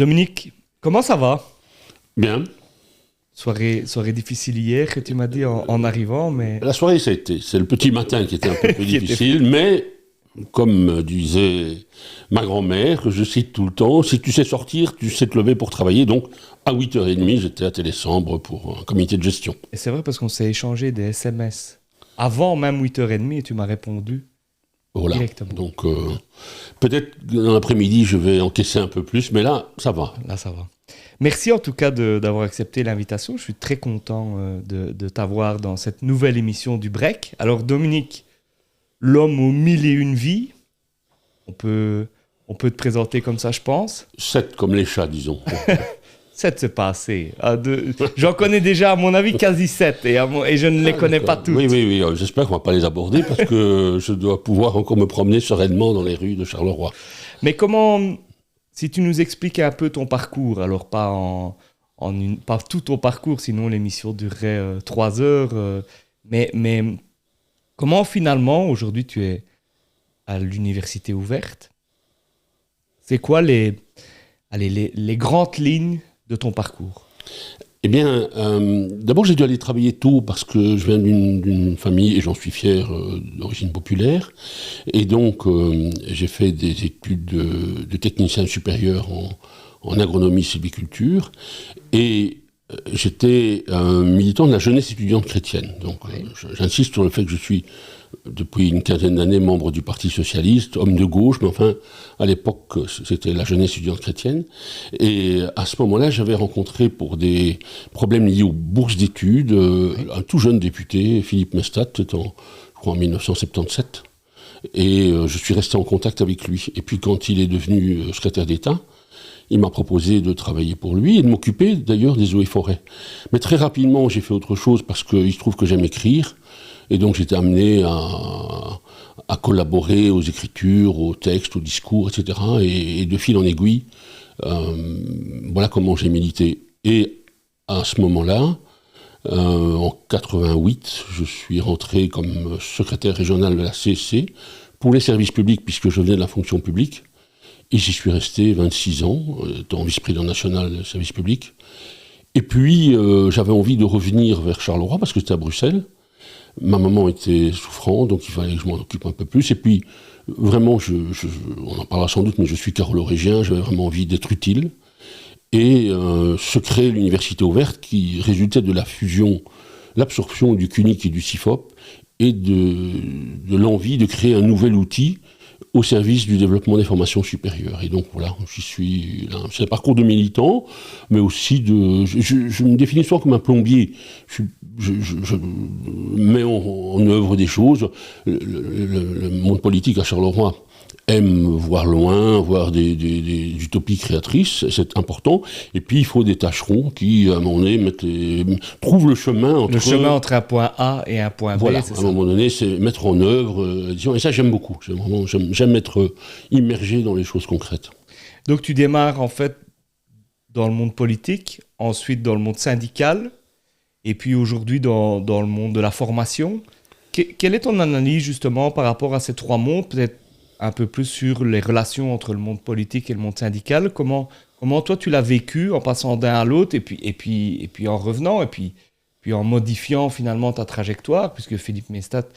Dominique, comment ça va? Bien. Soirée difficile hier que tu m'as dit en arrivant, mais... La soirée, ça a été. C'est le petit matin qui était un peu plus difficile, mais comme disait ma grand-mère, que je cite tout le temps, si tu sais sortir, tu sais te lever pour travailler. Donc, à 8h30, j'étais à Télésambre pour un comité de gestion. Et c'est vrai parce qu'on s'est échangé des SMS. Avant même 8h30, et tu m'as répondu Voilà. directement. Donc, peut-être dans l'après-midi, je vais encaisser un peu plus, mais là, ça va. Là, ça va. Merci en tout cas d'avoir accepté l'invitation. Je suis très content de t'avoir dans cette nouvelle émission du Break. Alors Dominique, l'homme aux mille et une vies, on peut te présenter comme ça, je pense. 7 comme les chats, disons. 7, c'est pas assez. J'en connais déjà, à mon avis, quasi 7, et je ne les connais pas toutes. Oui. J'espère qu'on ne va pas les aborder, parce que je dois pouvoir encore me promener sereinement dans les rues de Charleroi. Mais comment... Si tu nous expliques un peu ton parcours, alors pas pas tout ton parcours, sinon l'émission durerait 3 heures, mais comment finalement aujourd'hui tu es à l'université ouverte? C'est quoi les grandes lignes de ton parcours? Eh bien, d'abord j'ai dû aller travailler tôt parce que je viens d'une famille, et j'en suis fier, d'origine populaire. Et donc j'ai fait des études de technicien supérieur en agronomie sylviculture. Et j'étais un militant de la jeunesse étudiante chrétienne. Donc j'insiste sur le fait que je suis depuis une quinzaine d'années membre du Parti socialiste, homme de gauche, mais enfin, à l'époque, c'était la jeunesse étudiante chrétienne. Et à ce moment-là, j'avais rencontré pour des problèmes liés aux bourses d'études, un tout jeune député, Philippe Mestat, c'était je crois en 1977. Et je suis resté en contact avec lui. Et puis quand il est devenu secrétaire d'État, il m'a proposé de travailler pour lui et de m'occuper d'ailleurs des eaux et forêts. Mais très rapidement, j'ai fait autre chose parce qu'il se trouve que j'aime écrire. Et donc j'étais amené à collaborer aux écritures, aux textes, aux discours, etc. Et de fil en aiguille, voilà comment j'ai milité. Et à ce moment-là, en 88, je suis rentré comme secrétaire régional de la CSC pour les services publics, puisque je venais de la fonction publique. Et j'y suis resté 26 ans, étant vice-président national des services publics. Et puis, j'avais envie de revenir vers Charleroi, parce que c'était à Bruxelles. Ma maman était souffrante, donc il fallait que je m'en occupe un peu plus. Et puis, vraiment, on en parlera sans doute, mais je suis carolorégien, j'avais vraiment envie d'être utile. Et se crée l'université ouverte qui résultait de la fusion, l'absorption du CUNIC et du CIFOP, et de l'envie de créer un nouvel outil au service du développement des formations supérieures. Et donc voilà, j'y suis là. C'est un parcours de militant, mais aussi je me définis souvent comme un plombier. Je mets en œuvre des choses. Le monde politique à Charleroi aime voir loin, voir des utopies créatrices, c'est important. Et puis il faut des tâcherons qui, à un moment donné, trouvent le chemin entre un point A et un point B. Voilà, c'est à un moment donné, c'est mettre en œuvre, disons, et ça j'aime beaucoup. J'aime être immergé dans les choses concrètes. Donc tu démarres en fait dans le monde politique, ensuite dans le monde syndical, et puis aujourd'hui dans le monde de la formation. Quelle est ton analyse justement par rapport à ces trois mondes, peut-être un peu plus sur les relations entre le monde politique et le monde syndical? Comment toi tu l'as vécu en passant d'un à l'autre et puis en revenant et puis en modifiant finalement ta trajectoire, puisque Philippe Mestat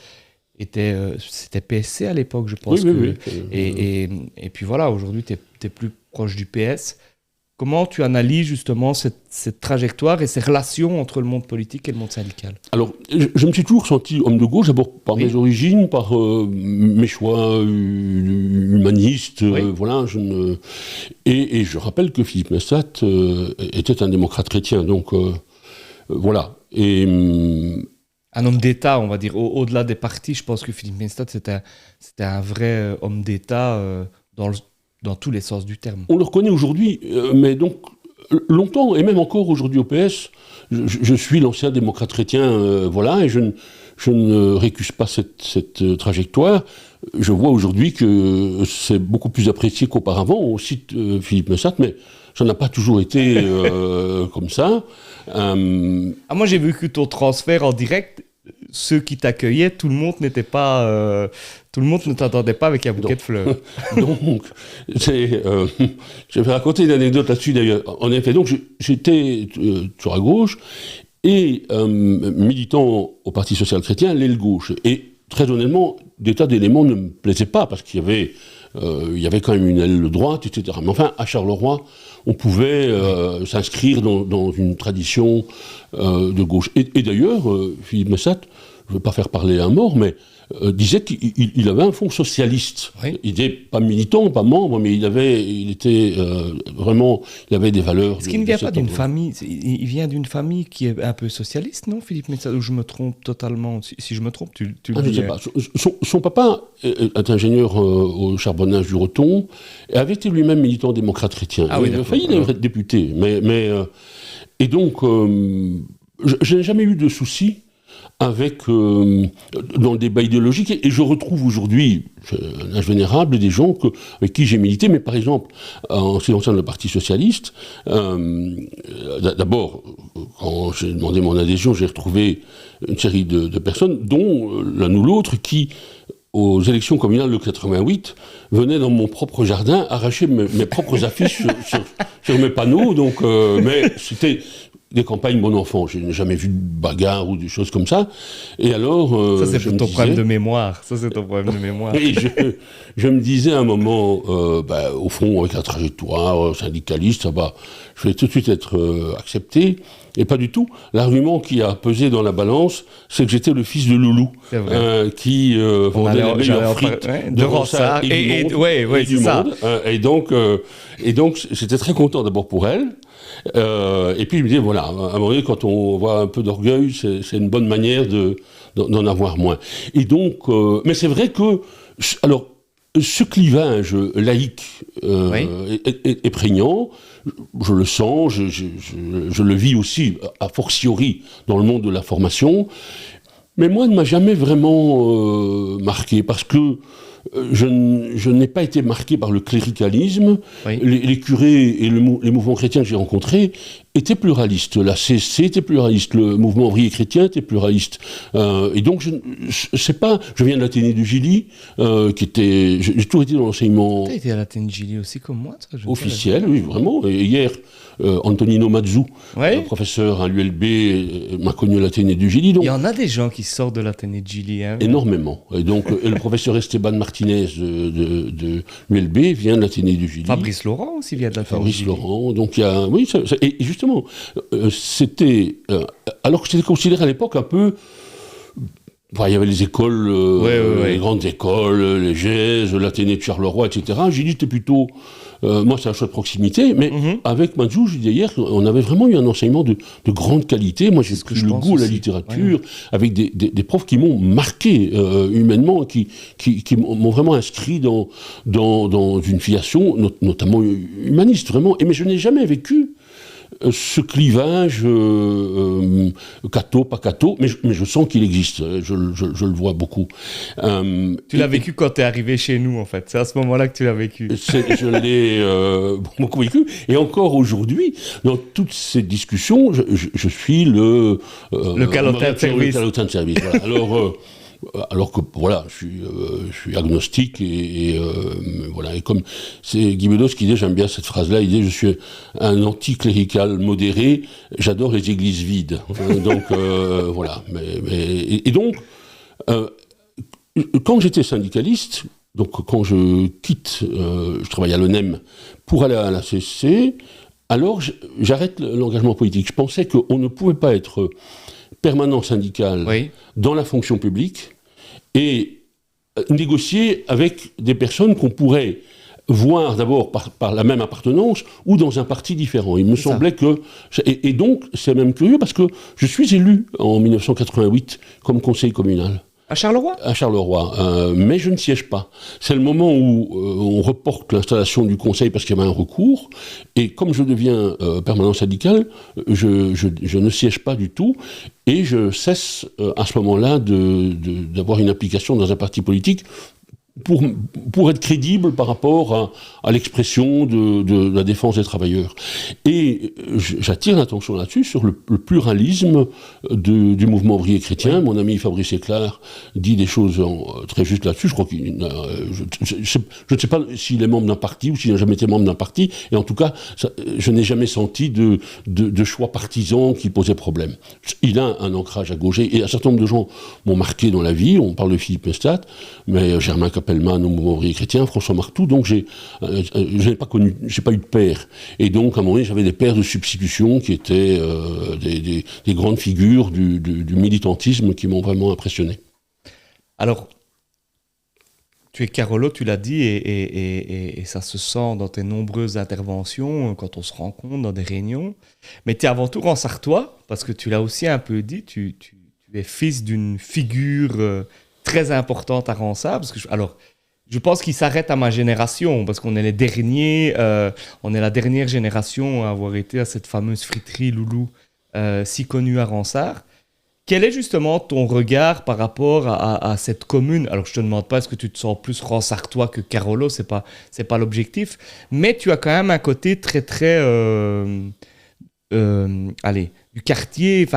c'était PSC à l'époque, je pense. Oui. Et puis voilà, aujourd'hui tu es plus proche du PS. Comment tu analyses justement cette trajectoire et ces relations entre le monde politique et le monde syndical? Alors, je me suis toujours senti homme de gauche, d'abord par mes origines, par mes choix humanistes, voilà. Et je rappelle que Philippe Mestat était un démocrate chrétien, donc voilà. Et un homme d'État, on va dire, au-delà des partis, je pense que Philippe Mestat c'était un vrai homme d'État dans tous les sens du terme. On le reconnaît aujourd'hui, mais donc longtemps, et même encore aujourd'hui au PS, je suis l'ancien démocrate chrétien, voilà, et je ne récuse pas cette trajectoire. Je vois aujourd'hui que c'est beaucoup plus apprécié qu'auparavant. On cite Philippe Mestat, mais ça n'a pas toujours été comme ça. Moi, j'ai vécu ton transfert en direct ceux qui t'accueillaient, tout le monde n'était pas... tout le monde ne t'attendait pas avec un bouquet de fleurs. Donc, je vais raconter une anecdote là-dessus d'ailleurs. En effet, donc j'étais toujours à gauche et militant au Parti social-chrétien, l'aile gauche. Et très honnêtement, des tas d'éléments ne me plaisaient pas parce qu'il y avait quand même une aile droite, etc. Mais enfin, à Charleroi, on pouvait s'inscrire dans une tradition de gauche. Et d'ailleurs, Philippe Messat, je ne veux pas faire parler un mort, mais disait qu'il avait un fond socialiste. Oui. Il n'était pas militant, pas membre, mais il avait des valeurs. Est-ce qu'il ne vient pas d'une famille, il vient d'une famille qui est un peu socialiste, non, Philippe Messat, ou je me trompe totalement? Si je me trompe, tu le dis. Je ne sais pas. Son papa est ingénieur au charbonnage du Roton et avait été lui-même militant démocrate chrétien. Il a failli être député. Et donc, je n'ai jamais eu de soucis avec, dans le débat idéologique, et je retrouve aujourd'hui, un âge vénérable, des gens avec qui j'ai milité, mais par exemple, en ce qui concerne le Parti Socialiste, d'abord, quand j'ai demandé mon adhésion, j'ai retrouvé une série de personnes, dont l'un ou l'autre qui, aux élections communales de 88, venaient dans mon propre jardin arracher mes propres affiches sur mes panneaux, donc, mais c'était des campagnes bon enfant, je n'ai jamais vu de bagarre ou des choses comme ça. Et alors, ça c'est ton problème de mémoire. Ça c'est ton problème de mémoire. Et je me disais à un moment, au fond, avec la trajectoire syndicaliste, je vais tout de suite être accepté. Et pas du tout. L'argument qui a pesé dans la balance, c'est que j'étais le fils de Loulou, qui vendait les meilleures frites de Ronsard et du monde. Et donc, j'étais très content d'abord pour elle. Et puis il me dit, voilà, à un moment donné, quand on voit un peu d'orgueil, c'est une bonne manière d'en avoir moins. Et donc, mais c'est vrai que, alors, ce clivage laïque est prégnant, je le sens, je le vis aussi, a fortiori, dans le monde de la formation, mais moi, ne m'a jamais vraiment marqué, parce que je n'ai pas été marqué par le cléricalisme. Oui. Les curés et les mouvements chrétiens que j'ai rencontrés étaient pluralistes. La CSC était pluraliste, le mouvement ouvrier chrétien était pluraliste. Et donc, je viens de l'Athénée du Gilly, j'ai toujours été dans l'enseignement... Tu as été à l'Athénée du Gilly aussi, comme moi, toi, officiel, oui, vraiment. Et hier, Antonino Mazzou, professeur à l'ULB, m'a connu à l'Athénée du Gilly. Donc, il y en a des gens qui sortent de l'Athénée du Gilly. Hein, énormément. Et donc, le professeur Esteban Martinez de l'ULB vient de l'Athénée du Gilly. Fabrice Laurent aussi vient de l'Athénée du Gilly. Fabrice Laurent, donc il y a... Oui, et justement, c'était... alors que c'était considéré à l'époque un peu... il y avait les écoles, les grandes écoles, les GES, l'Athénée de Charleroi, etc. J'ai dit, c'était plutôt... moi, c'est un choix de proximité, mais avec Mazzou, je disais hier, on avait vraiment eu un enseignement de grande qualité. Moi, j'ai pris le goût à la littérature, avec des profs qui m'ont marqué humainement, qui m'ont vraiment inscrit dans une filiation, notamment humaniste, vraiment. Mais je n'ai jamais vécu ce clivage catho, pas catho, mais je sens qu'il existe, je le vois beaucoup. Tu l'as vécu quand tu es arrivé chez nous, en fait. C'est à ce moment-là que tu l'as vécu. Je l'ai beaucoup vécu. Et encore aujourd'hui, dans toutes ces discussions, je suis le calotin de service. Le calotin de service, voilà. Alors que voilà, je suis agnostique et voilà. Et comme c'est Guy Bedos qui dit, j'aime bien cette phrase-là, il dit, je suis un anticlérical modéré, j'adore les églises vides. Donc voilà. Et donc, quand j'étais syndicaliste, donc quand je quitte, je travaille à l'ONEM pour aller à la CSC, alors j'arrête l'engagement politique. Je pensais qu'on ne pouvait pas être permanent syndical dans la fonction publique et négocier avec des personnes qu'on pourrait voir d'abord par la même appartenance ou dans un parti différent. Il me semblait que... Et donc, c'est même curieux parce que je suis élu en 1988 comme conseiller communal. À Charleroi ? À Charleroi, mais je ne siège pas. C'est le moment où on reporte l'installation du conseil parce qu'il y avait un recours, et comme je deviens permanent syndical, je ne siège pas du tout, et je cesse à ce moment-là d'avoir une implication dans un parti politique pour être crédible par rapport à l'expression de la défense des travailleurs. Et j'attire l'attention là-dessus sur le pluralisme du mouvement ouvrier chrétien. Oui. Mon ami Fabrice Éclard dit des choses très justes là-dessus. Je crois je ne sais pas s'il est membre d'un parti ou s'il n'a jamais été membre d'un parti, et en tout cas, je n'ai jamais senti de choix partisans qui posaient problème. Il a un ancrage à gauche, et un certain nombre de gens m'ont marqué dans la vie. On parle de Philippe Mestat, mais Germain Capelman au mouvement ouvrier chrétien, François Martout, donc je n'ai pas connu, j'ai pas eu de père. Et donc, à un moment donné, j'avais des pères de substitution qui étaient des grandes figures du militantisme qui m'ont vraiment impressionné. Alors, tu es Carolo, tu l'as dit, et ça se sent dans tes nombreuses interventions, quand on se rencontre dans des réunions. Mais tu es avant tout Ransartois, parce que tu l'as aussi un peu dit, tu es fils d'une figure très importante à Ransart, parce que je pense qu'il s'arrête à ma génération, parce qu'on est les derniers, on est la dernière génération à avoir été à cette fameuse friterie Loulou, si connue à Ransart. Quel est justement ton regard par rapport à cette commune? Alors, je te demande pas est-ce que tu te sens plus Ransartois que Carolo, c'est pas l'objectif, mais tu as quand même un côté très très du quartier,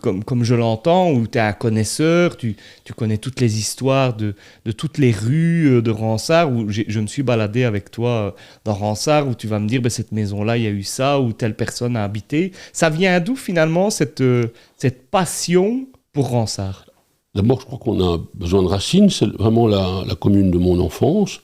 comme je l'entends, où tu es un connaisseur, tu connais toutes les histoires de toutes les rues de Ransart, où je me suis baladé avec toi dans Ransart, où tu vas me dire, cette maison-là, il y a eu ça, où telle personne a habité. Ça vient d'où finalement cette passion pour Ransart? D'abord, je crois qu'on a besoin de racines, c'est vraiment la commune de mon enfance.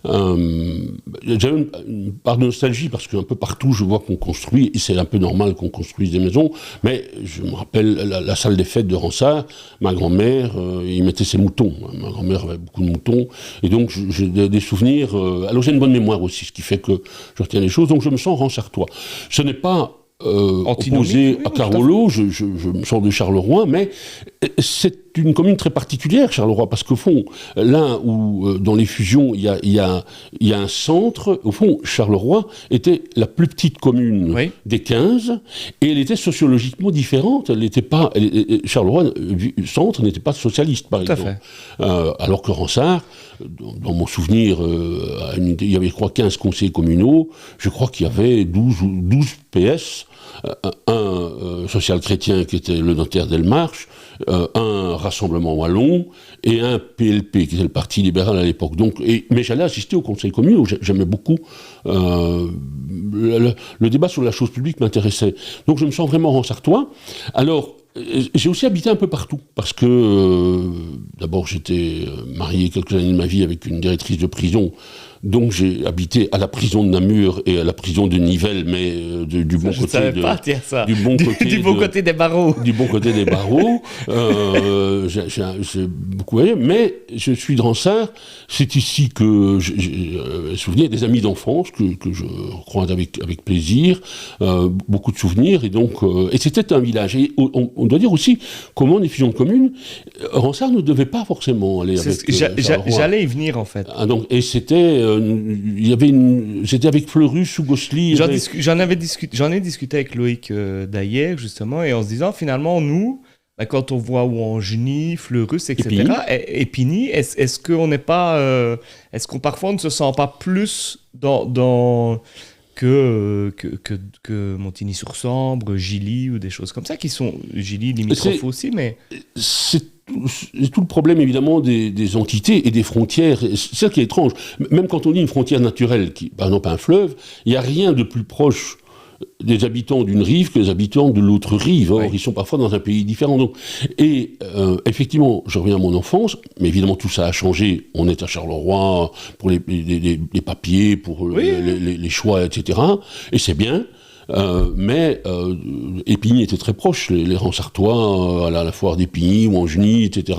J'avais une part de nostalgie parce qu'un peu partout je vois qu'on construit, et c'est un peu normal qu'on construise des maisons, mais je me rappelle la salle des fêtes de Ransart, ma grand-mère y mettait ses moutons, ma grand-mère avait beaucoup de moutons, et donc j'ai des souvenirs, alors j'ai une bonne mémoire aussi, ce qui fait que je retiens les choses, donc je me sens Ransartois. Ce n'est pas opposé à Carolo, je me sors de Charleroi, mais c'est une commune très particulière, Charleroi, parce qu'au fond, là où dans les fusions il y a un centre, au fond, Charleroi était la plus petite commune des 15, et elle était sociologiquement différente. Charleroi, centre, n'était pas socialiste, par exemple. Alors que Ransart, dans mon souvenir, il y avait, je crois, 15 conseillers communaux, je crois qu'il y avait 12 PS, un social-chrétien qui était le notaire Delmarche, un Rassemblement Wallon et un PLP qui était le Parti libéral à l'époque. Mais j'allais assister au conseil communal où j'aimais beaucoup. Le débat sur la chose publique m'intéressait. Donc je me sens vraiment Ransartois. Alors, j'ai aussi habité un peu partout, parce que d'abord j'étais marié quelques années de ma vie avec une directrice de prison, donc j'ai habité à la prison de Namur et à la prison de Nivelles, mais du bon côté du bon côté des barreaux. Du bon côté des barreaux, j'ai beaucoup voyagé, mais je suis de Ransart, c'est ici que j'ai souvenir des amis d'enfance que je croise avec plaisir, beaucoup de souvenirs, et donc et c'était un village. Et on doit dire aussi comment les fusions de communes, Ransart ne devait pas forcément aller avec j'allais y venir en fait. Et c'était c'était avec Fleurus ou Gosli. J'en ai discuté avec Loïc d'ailleurs justement, et en se disant finalement nous, quand on voit Ouangeny, Fleurus, etc., Épigny, est-ce qu'on n'est pas, est-ce qu'on parfois ne se sent pas plus dans que Montigny-sur-Sambre, Gilly ou des choses comme ça, qui sont Gilly limitrophes aussi, mais c'est tout le problème évidemment des entités et des frontières. C'est ça qui est étrange. Même quand on dit une frontière naturelle, par exemple un fleuve, il n'y a rien de plus proche des habitants d'une rive que les habitants de l'autre rive. Or, ils sont parfois dans un pays différent. Effectivement, je reviens à mon enfance, mais évidemment tout ça a changé. On est à Charleroi pour les papiers, pour les choix, etc. Et c'est bien. Mais Épigny était très proche, les Ransartois, à la foire d'Épigny, Ouangeny, etc.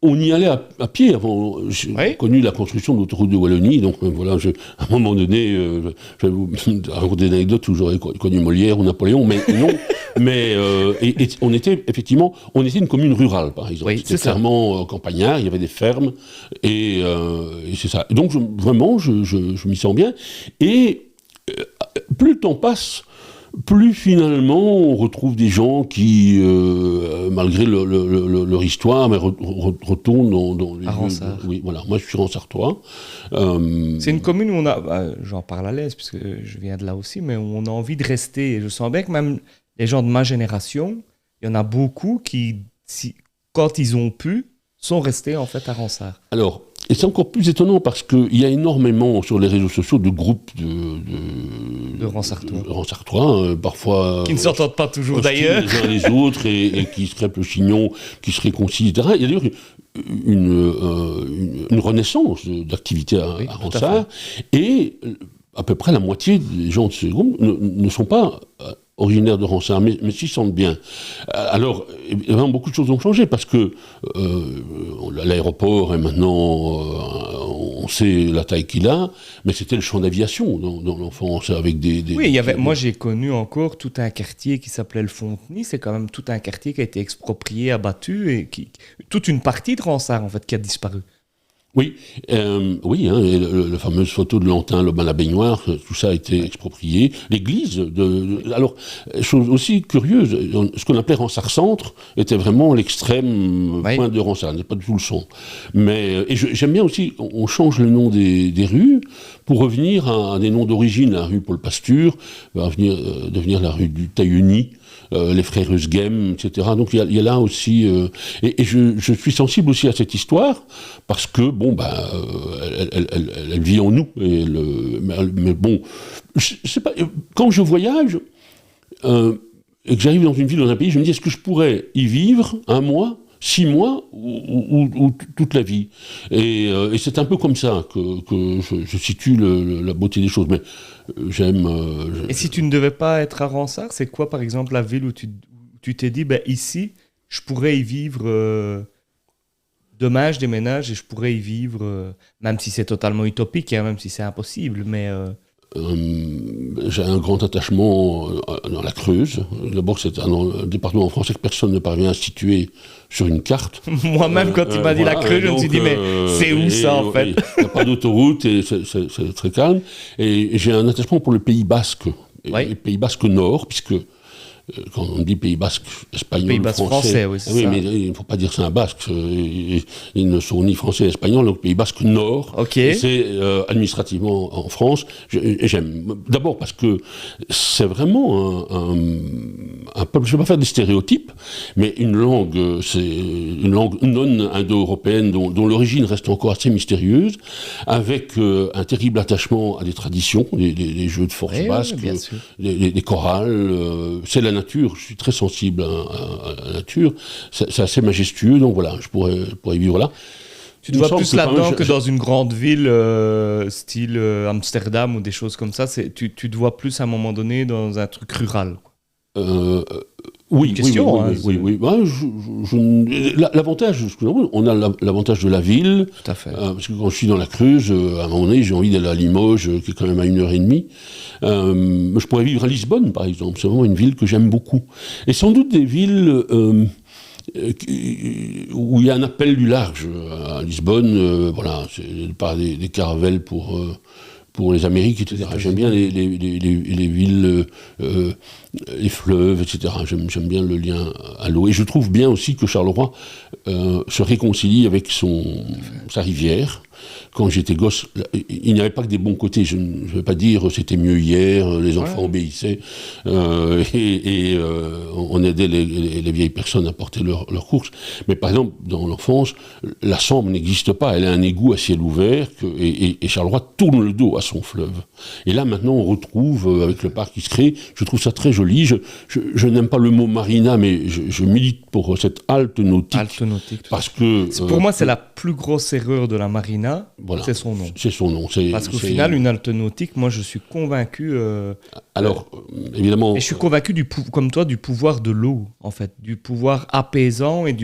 On y allait à pied avant. J'ai connu la construction de l'autoroute de Wallonie, donc voilà, à un moment donné, je vais vous raconter des anecdotes où j'aurais connu Molière ou Napoléon, mais non. Mais on était une commune rurale, par exemple. C'était clairement campagnard, il y avait des fermes, et c'est ça. Donc je m'y sens bien. Et plus le temps passe, Plus finalement, on retrouve des gens qui, malgré leur histoire, mais retournent dans les Ronsard. Oui, voilà. Moi, je suis Ronsartois. C'est une commune où on a, j'en parle à l'aise puisque je viens de là aussi, mais où on a envie de rester. Et je sens bien que même les gens de ma génération, il y en a beaucoup qui, quand ils ont pu, sont restés en fait à Ronsard. Alors, et c'est encore plus étonnant parce qu'il y a énormément sur les réseaux sociaux de groupes de Ronsartois, parfois... Qui ne s'entendent pas toujours d'ailleurs. Les uns les autres et qui se crêpent le chignon, qui se réconcilient, etc. Il y a d'ailleurs une renaissance d'activité à Ronsard. Et à peu près la moitié des gens de ce groupe ne sont pas originaires de Ronsard, mais s'y sentent bien. Alors, évidemment, beaucoup de choses ont changé, parce que l'aéroport est maintenant, on sait la taille qu'il a, mais c'était le champ d'aviation dans l'enfance, avec des... Oui, moi j'ai connu encore tout un quartier qui s'appelait le Fontenay, c'est quand même tout un quartier qui a été exproprié, abattu, et toute une partie de Ronsard, en fait, qui a disparu. Oui, oui, hein, la fameuse photo de Lantin, le bain à la baignoire, tout ça a été exproprié. L'église, alors, chose aussi curieuse, ce qu'on appelait Ronsard-Centre était vraiment l'extrême point de Ronsard, n'est pas du tout le centre. Mais, et j'aime bien aussi, on change le nom des rues pour revenir à des noms d'origine. La rue Paul Pasture va devenir la rue du Tailleny. Les frères Eusghem, etc. Donc il y a là aussi... et je suis sensible aussi à cette histoire, parce que, bon, elle vit en nous. Mais bon, je sais pas, quand je voyage, et que j'arrive dans une ville, dans un pays, je me dis, est-ce que je pourrais y vivre 1 mois, 6 mois ou toute la vie. Et c'est un peu comme ça que je situe la beauté des choses. Mais j'aime... Et si tu ne devais pas être à Ronsard, c'est quoi, par exemple, la ville où tu t'es dit, ici, je pourrais y vivre... Demain, je déménage et je pourrais y vivre, même si c'est totalement utopique, hein, même si c'est impossible, mais... j'ai un grand attachement dans la Creuse. D'abord, c'est un département en français que personne ne parvient à situer sur une carte. Moi-même, quand tu m'as dit la Creuse, je me suis dit, mais c'est où ça, en fait? Il n'y a pas d'autoroute et c'est très calme. Et j'ai un attachement pour le Pays Basque. Et le Pays Basque Nord, puisque... Quand on dit Pays Basque, espagnol, Pays Basque français, oui, oui, mais il ne faut pas dire c'est un Basque. Ils ne sont ni français ni espagnols, donc Pays Basque Nord. Okay. C'est administrativement en France. J'aime. D'abord parce que c'est vraiment un peuple. Je ne vais pas faire des stéréotypes, mais une langue, c'est une langue non indo-européenne dont l'origine reste encore assez mystérieuse, avec un terrible attachement à des traditions, les jeux de force basques, les chorales. C'est la nature, je suis très sensible à la nature, c'est assez majestueux, donc voilà, je pourrais vivre là. Tu te vois plus là-dedans que dans une grande ville, style Amsterdam ou des choses comme ça, tu te vois plus à un moment donné dans un truc rural. Oui, oui. L'avantage, on a l'avantage de la ville. Tout à fait. Parce que quand je suis dans la Creuse, à un moment donné, j'ai envie d'aller à Limoges, qui est quand même à 1h30. Je pourrais vivre à Lisbonne, par exemple. C'est vraiment une ville que j'aime beaucoup. Et sans doute des villes où il y a un appel du large. À Lisbonne, voilà, c'est pas des caravelles pour les Amériques, etc. J'aime bien les villes, les fleuves, etc. J'aime bien le lien à l'eau. Et je trouve bien aussi que Charleroi se réconcilie avec sa rivière. Quand j'étais gosse, il n'y avait pas que des bons côtés. Je ne vais pas dire c'était mieux hier, les enfants obéissaient, et on aidait les vieilles personnes à porter leurs courses. Mais par exemple, dans l'enfance, la Sambre n'existe pas. Elle a un égout à ciel ouvert, et Charleroi tourne le dos à son fleuve. Et là, maintenant, on retrouve, avec le parc qui se crée, je trouve ça très joli. Je n'aime pas le mot marina, mais je milite pour cette halte nautique. Parce que... pour moi, c'est la plus grosse erreur de la marina. Voilà, c'est son nom. C'est son nom. Parce qu'au final, une halte nautique, moi, je suis convaincu... Alors, évidemment... Et je suis convaincu, comme toi, du pouvoir de l'eau, en fait. Du pouvoir apaisant. Et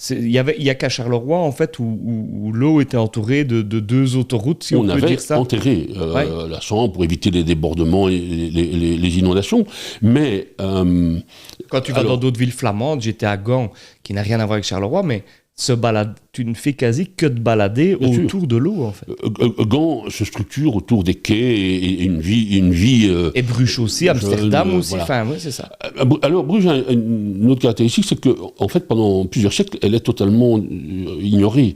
il y a qu'à Charleroi, en fait, où l'eau était entourée de 2 autoroutes, si on peut dire ça. On avait enterré la Sambre pour éviter les débordements et les inondations. Mais... Quand tu vas dans d'autres villes flamandes, j'étais à Gand, qui n'a rien à voir avec Charleroi, mais tu ne fais quasi que de balader Bien sûr. autour de l'eau, en fait. Gand se structure autour des quais et une vie Et Bruges aussi, Amsterdam aussi, voilà. enfin, oui, c'est ça. Alors, Bruges a une autre caractéristique, c'est que, en fait, pendant plusieurs siècles, elle est totalement ignorée.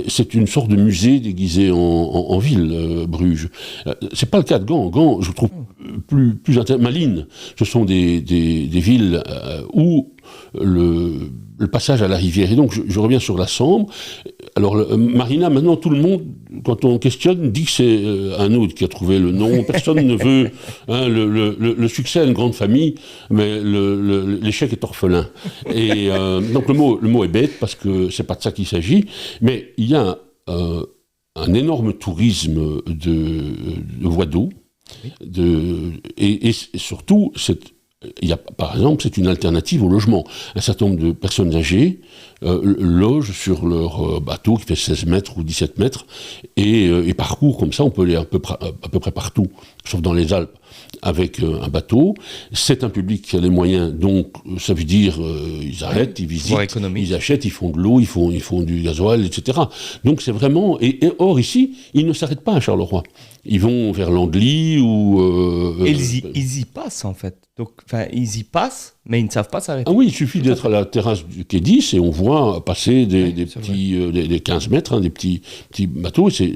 C'est une sorte de musée déguisé en ville, Bruges. C'est pas le cas de Gand. Gand, je trouve plus Malines. Ce sont des villes où le passage à la rivière. Et donc, je reviens sur la Sambre. Alors, Marina, maintenant, tout le monde, quand on questionne, dit que c'est un autre qui a trouvé le nom. Personne ne veut. Hein, le succès a une grande famille, mais l'échec est orphelin. Et donc, le mot est bête, parce que c'est pas de ça qu'il s'agit. Mais il y a un énorme tourisme de voies d'eau. Et surtout, par exemple, c'est une alternative au logement. Un certain nombre de personnes âgées logent sur leur bateau qui fait 16 mètres ou 17 mètres et parcourent comme ça, on peut aller à peu près partout, sauf dans les Alpes, avec un bateau. C'est un public qui a les moyens, donc ça veut dire ils arrêtent, ils visitent, ils achètent, ils font de l'eau, ils font du gasoil, etc. Donc c'est vraiment... Et or ici, ils ne s'arrêtent pas à Charleroi. Ils vont vers l'Angly ou... ils y passent, en fait. Donc, ils y passent, mais ils ne savent pas s'arrêter. Ah oui, il suffit d'être à la terrasse du quai 10 et on voit passer des 15 mètres, hein, des petits bateaux. C'est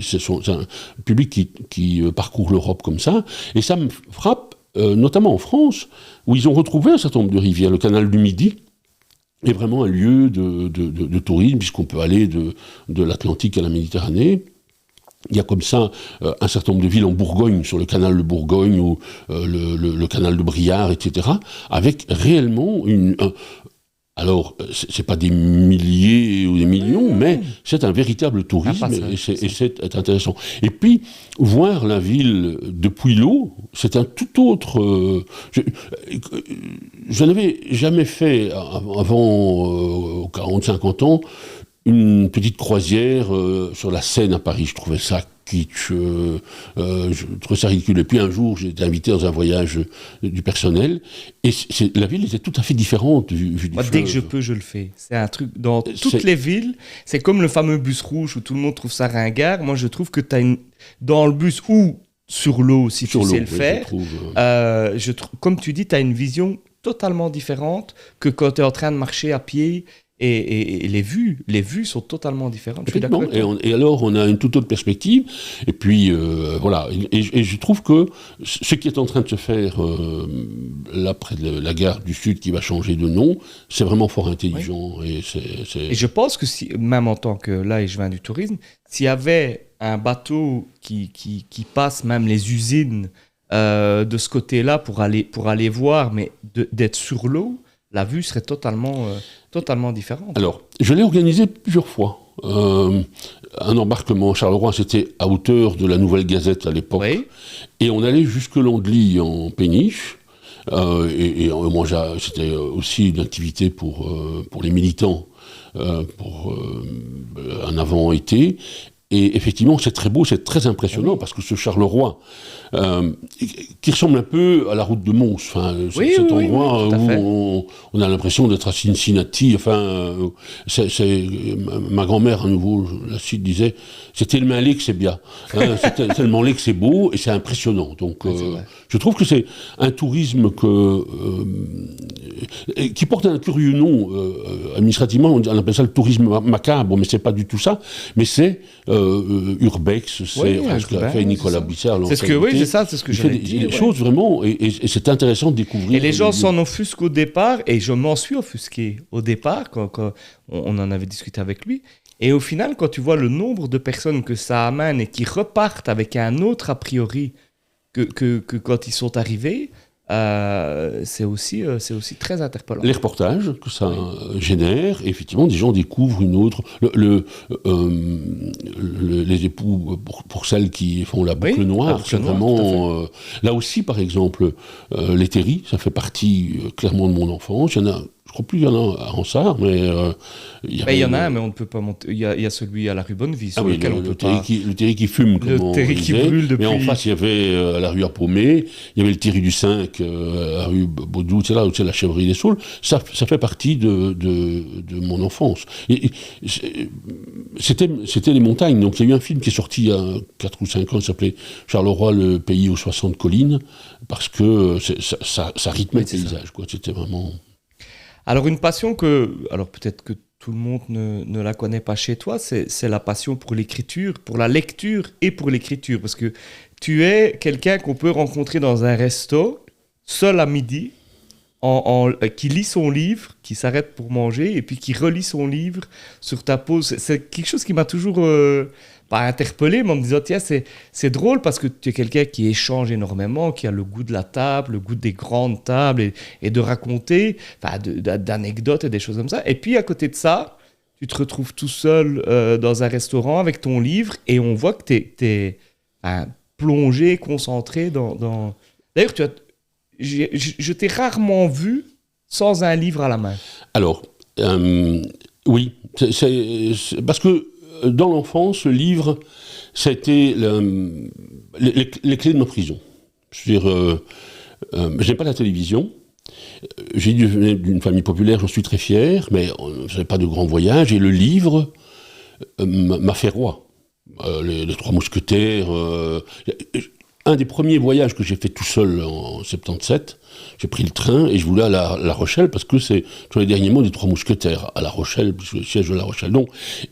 un public qui parcourt l'Europe comme ça. Et ça me frappe, notamment en France, où ils ont retrouvé un certain nombre de rivières. Le canal du Midi est vraiment un lieu de tourisme, puisqu'on peut aller de l'Atlantique à la Méditerranée. Il y a comme ça un certain nombre de villes en Bourgogne, sur le canal de Bourgogne ou le canal de Briare, etc., avec réellement alors, c'est pas des milliers ou des millions, mais c'est un véritable tourisme et c'est intéressant. Et puis, voir la ville depuis l'eau, c'est un tout autre... je n'avais jamais fait, avant 40-50 ans, une petite croisière sur la Seine à Paris. Je trouvais ça kitsch, je trouvais ça ridicule. Et puis un jour, j'ai été invité dans un voyage du personnel, et la ville était tout à fait différente vu du Moi, dès que je peux, je le fais. C'est un truc, dans toutes les villes, c'est comme le fameux bus rouge où tout le monde trouve ça ringard. Moi, je trouve que dans le bus ou sur l'eau, si tu sais le faire, comme tu dis, tu as une vision totalement différente que quand tu es en train de marcher à pied. Et les vues sont totalement différentes. Je suis d'accord avec toi. Et alors, on a une toute autre perspective. Et puis, voilà. Et je trouve que ce qui est en train de se faire là, près de la gare du Sud, qui va changer de nom, c'est vraiment fort intelligent. Oui. Et je pense que, même en tant que, là, et je viens du tourisme, s'il y avait un bateau qui passe même les usines de ce côté-là pour aller voir, mais d'être sur l'eau, la vue serait totalement différente. Alors, je l'ai organisé plusieurs fois. Un embarquement à Charleroi, c'était à hauteur de la Nouvelle Gazette à l'époque. Oui. Et on allait jusque l'Andely en péniche. Et moi, c'était aussi une activité pour les militants, pour un avant-été. Et effectivement, c'est très beau, c'est très impressionnant, parce que ce Charleroi, qui ressemble un peu à la route de Mons, cet endroit où on a l'impression d'être à Cincinnati, ma grand-mère, à nouveau, la cite, disait, c'est tellement laid que c'est bien, c'est tellement laid que c'est beau, et c'est impressionnant. Donc, je trouve que c'est un tourisme qui porte un curieux nom, administrativement, on appelle ça le tourisme macabre, mais c'est pas du tout ça, mais c'est Urbex, c'est ce qu'a fait Nicolas Buissard. C'est ce que j'allais dire. Des choses vraiment, et c'est intéressant de découvrir. Et les gens s'en offusquent au départ, et je m'en suis offusqué au départ, quand on en avait discuté avec lui. Et au final, quand tu vois le nombre de personnes que ça amène et qui repartent avec un autre a priori que quand ils sont arrivés, c'est aussi très interpellant. Les reportages que ça génère, effectivement, des gens découvrent une autre... les époux, pour celles qui font la boucle noire, c'est vraiment... là aussi, par exemple, les Terry, ça fait partie clairement de mon enfance. Il y en a, Je crois plus qu'il y en a à Ronsard, mais il y en a un, mais on ne peut pas monter. Il y a celui à la rue Bonnevie, sur lequel on peut pas. Le terri qui fume, comme on terri qui brûle depuis. Mais en face, il y avait la rue à Paumé, il y avait le terri du 5, la rue Baudou, c'est là où c'est la chèvrerie des Saules. Ça fait partie de mon enfance. Et c'était les montagnes. Donc il y a eu un film qui est sorti il y a 4 ou 5 ans, qui s'appelait Charleroi, le pays aux 60 collines, parce que ça rythmait le paysage, quoi. C'était vraiment... Alors une passion alors peut-être que tout le monde ne la connaît pas chez toi, c'est la passion pour l'écriture, pour la lecture et pour l'écriture. Parce que tu es quelqu'un qu'on peut rencontrer dans un resto, seul à midi, qui lit son livre, qui s'arrête pour manger et puis qui relit son livre sur ta pause. C'est quelque chose qui m'a toujours... pas interpellé, mais en me disant, tiens, c'est drôle parce que tu es quelqu'un qui échange énormément, qui a le goût de la table, le goût des grandes tables et de raconter, d'anecdotes et des choses comme ça. Et puis, à côté de ça, tu te retrouves tout seul dans un restaurant avec ton livre et on voit que tu es plongé, concentré dans... D'ailleurs, je t'ai rarement vu sans un livre à la main. Alors, oui, c'est parce que dans l'enfance, le livre, ça a été les clés de ma prison. Je veux dire, je n'ai pas la télévision. J'ai d'une famille populaire, j'en suis très fier, mais on ne faisait pas de grands voyages. Et le livre m'a fait roi. Les Trois Mousquetaires. Un des premiers voyages que j'ai fait tout seul en 77, j'ai pris le train et je voulais à La Rochelle parce que c'est sur les derniers mots des Trois Mousquetaires, à La Rochelle, le siège de La Rochelle. Donc,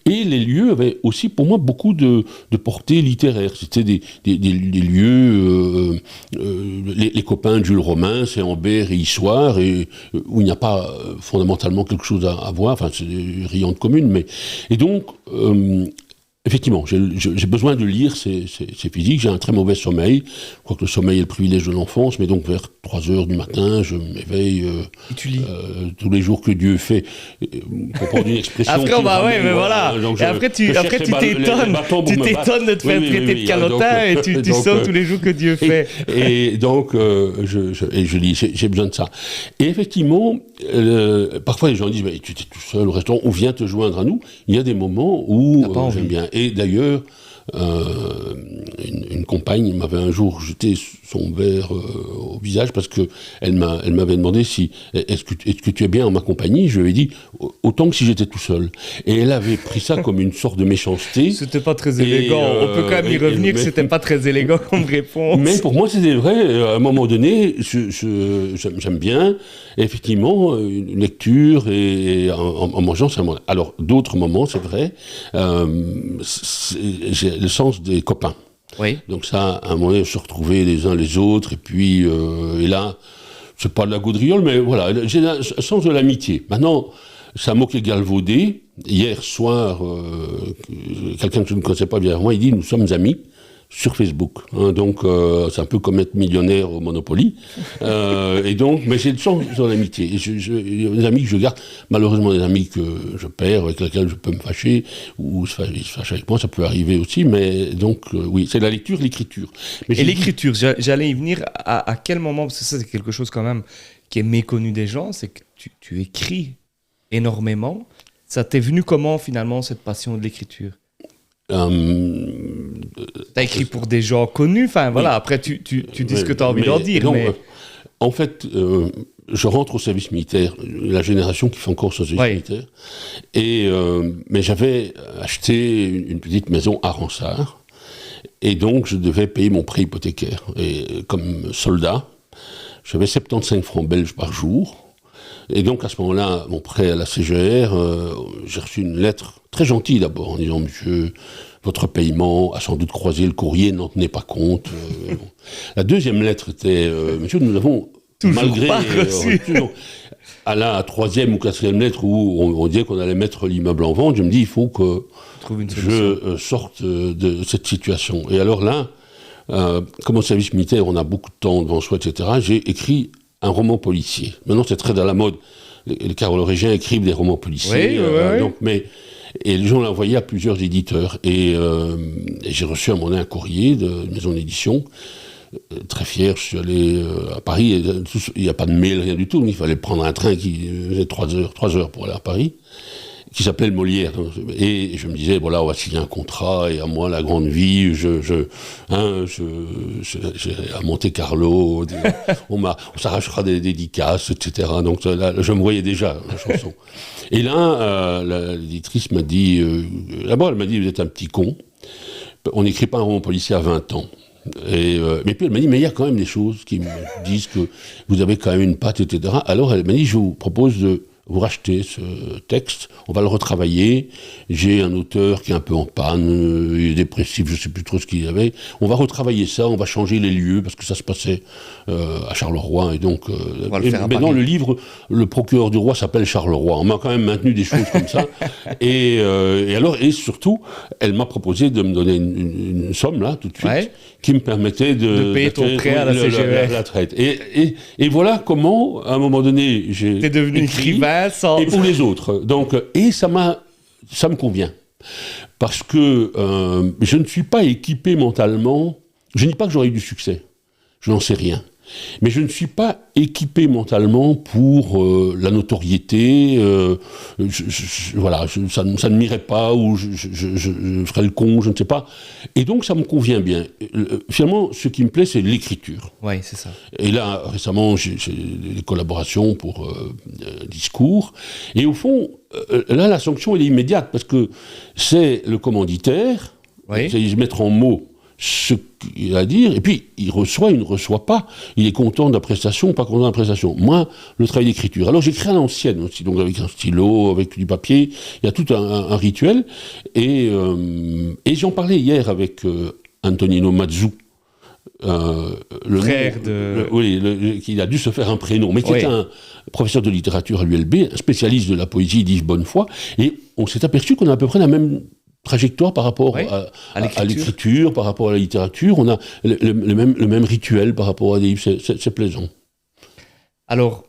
et les lieux avaient aussi pour moi beaucoup de portée littéraire. C'était des lieux, les copains de Jules Romain, c'est Ambert et Issoire, et où il n'y a pas fondamentalement quelque chose à voir, enfin c'est des riantes communes, mais... Et donc... effectivement, j'ai besoin de lire, c'est physique, j'ai un très mauvais sommeil. Je crois que le sommeil est le privilège de l'enfance, mais donc vers 3h du matin, je m'éveille tous les jours que Dieu fait. Pour prendre une expression... Après, mais voilà. Et après, tu t'étonnes de te faire traiter de calotin et tu sors tous les jours que Dieu fait. Et donc, je lis, j'ai besoin de ça. Et effectivement, parfois les gens disent, tu étais tout seul au restaurant, on vient te joindre à nous. Il y a des moments où j'aime bien. Et d'ailleurs, une compagne m'avait un jour jeté son verre au visage parce qu'elle m'avait demandé est-ce que tu es bien en ma compagnie. Je lui ai dit autant que si j'étais tout seul. Et elle avait pris ça comme une sorte de méchanceté. C'était pas très élégant. On peut quand même y revenir que c'était pas très élégant comme réponse. Mais pour moi c'était vrai. À un moment donné, j'aime bien. Et effectivement, une lecture et en mangeant, c'est un moment. Alors d'autres moments, c'est vrai. J'ai le sens des copains. Oui. Donc ça, à un moment donné, se retrouver les uns les autres, et puis, et là, c'est pas de la gaudriole, mais voilà, j'ai le sens de l'amitié. Maintenant, c'est un mot qui est galvaudé. Hier soir, quelqu'un que je ne connaissais pas vient vers moi, il dit, nous sommes amis sur Facebook. Hein, donc, c'est un peu comme être millionnaire au Monopoly. Et donc, mais j'ai le sens de l'amitié. Et il y a des amis que je garde, malheureusement des amis que je perds, avec lesquels je peux me fâcher, ou ils se fâchent avec moi, ça peut arriver aussi, mais donc, oui, c'est la lecture, l'écriture. Et l'écriture, j'allais y venir, à quel moment, parce que ça c'est quelque chose quand même qui est méconnu des gens, c'est que tu écris énormément. Ça t'est venu comment finalement cette passion de l'écriture? T'as écrit pour des gens connus, enfin voilà, après tu dis ce que t'as envie d'en dire. Donc, en fait, je rentre au service militaire, la génération qui fait encore ce service militaire, et, mais j'avais acheté une petite maison à Ronsard, et donc je devais payer mon prêt hypothécaire. Et comme soldat, j'avais 75 francs belges par jour. Et donc, à ce moment-là, mon prêt à la CGR, j'ai reçu une lettre très gentille d'abord, en disant « Monsieur, votre paiement a sans doute croisé le courrier, n'en tenez pas compte. » La deuxième lettre était « Monsieur, nous avons, toujours malgré... pas reçu. » À la troisième ou quatrième lettre où on disait qu'on allait mettre l'immeuble en vente, je me dis « Il faut que je sorte de cette situation. » Et alors là, comme au service militaire, on a beaucoup de temps devant soi, etc., j'ai écrit un roman policier. Maintenant, c'est très à la mode. Les carolingiens écrivent des romans policiers. Donc, et les gens l'ont envoyé à plusieurs éditeurs. Et j'ai reçu à un moment donné un courrier de maison d'édition très fier, je suis allé à Paris, il n'y a pas de mail, rien du tout, il fallait prendre un train qui faisait 3 heures pour aller à Paris, qui s'appelait le Molière. Et je me disais, voilà, on va signer un contrat, et à moi, la grande vie, à Monte Carlo, on s'arrachera des dédicaces, etc. Donc là, je me voyais déjà, la chanson. Et là, l'éditrice m'a dit, d'abord, elle m'a dit, vous êtes un petit con, on n'écrit pas un roman policier à 20 ans. Mais puis elle m'a dit, mais il y a quand même des choses qui me disent que vous avez quand même une patte, etc. Alors elle m'a dit, je vous propose de vous racheter ce texte, on va le retravailler, j'ai un auteur qui est un peu en panne, il est dépressif, je ne sais plus trop ce qu'il y avait, on va retravailler ça, on va changer les lieux, parce que ça se passait à Charleroi, et donc maintenant le livre, le procureur du roi s'appelle Charleroi, on m'a quand même maintenu des choses comme ça, et surtout, elle m'a proposé de me donner une somme, là, tout de suite, qui me permettait de payer ton prêt à la CGF. La traite. Et voilà comment, à un moment donné, t'es devenu écrivain sans... Et pour les autres. Donc, et ça me convient. Parce que je ne suis pas équipé mentalement. Je ne dis pas que j'aurai eu du succès. Je n'en sais rien. Mais je ne suis pas équipé mentalement pour la notoriété. Voilà, ça ne m'irait pas, ou je ferais le con, je ne sais pas. Et donc ça me convient bien. Finalement, ce qui me plaît, c'est l'écriture. Oui, c'est ça. Et là, récemment, j'ai des collaborations pour discours. Et au fond, là, la sanction, elle est immédiate, parce que c'est le commanditaire, c'est mettre en mots ce qu'il a à dire, et puis il reçoit, il ne reçoit pas, il est content de la prestation, pas content de la prestation. Moi, le travail d'écriture. Alors j'écris à l'ancienne aussi, donc avec un stylo, avec du papier, il y a tout un rituel, et j'en parlais hier avec Antonino Mazzu, le frère de... qui a dû se faire un prénom, mais qui est un professeur de littérature à l'ULB, un spécialiste de la poésie d'Yves Bonnefoy, et on s'est aperçu qu'on a à peu près la même trajectoire par rapport à l'écriture, par rapport à la littérature. On a le même rituel par rapport à des livres. C'est plaisant. Alors,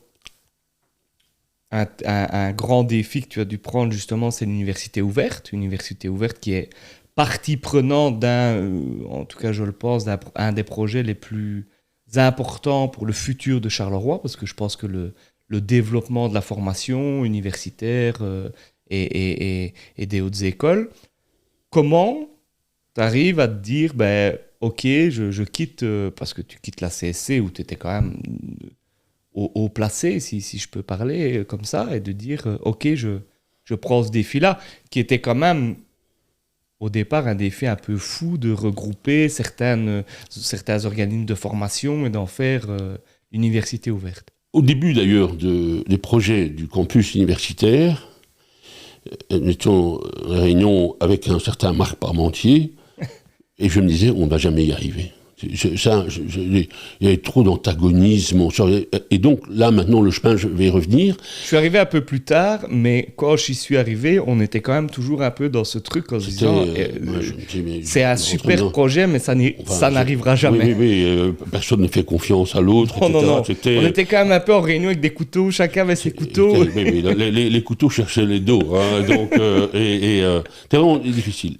un grand défi que tu as dû prendre, justement, c'est l'université ouverte. Université ouverte qui est partie prenante en tout cas je le pense, d'un des projets les plus importants pour le futur de Charleroi, parce que je pense que le développement de la formation universitaire et des hautes écoles, comment tu arrives à te dire, ok, je quitte, parce que tu quittes la CSC où tu étais quand même haut placé, si je peux parler comme ça, et de dire, ok, je prends ce défi-là, qui était quand même, au départ, un défi un peu fou de regrouper certains organismes de formation et d'en faire université ouverte. Au début, d'ailleurs, des projets du campus universitaire, nous étions en réunion avec un certain Marc Parmentier, et je me disais, on ne va jamais y arriver. Il y avait trop d'antagonisme. Et donc, là, maintenant, le chemin, je vais y revenir. Je suis arrivé un peu plus tard, mais quand j'y suis arrivé, on était quand même toujours un peu dans ce truc en se disant, c'est un super projet, mais ça n'arrivera jamais. Oui, personne ne fait confiance à l'autre, etc. Non. On était quand même un peu en réunion avec des couteaux, chacun avait ses couteaux. Les couteaux cherchaient les dos. Donc, c'était vraiment difficile.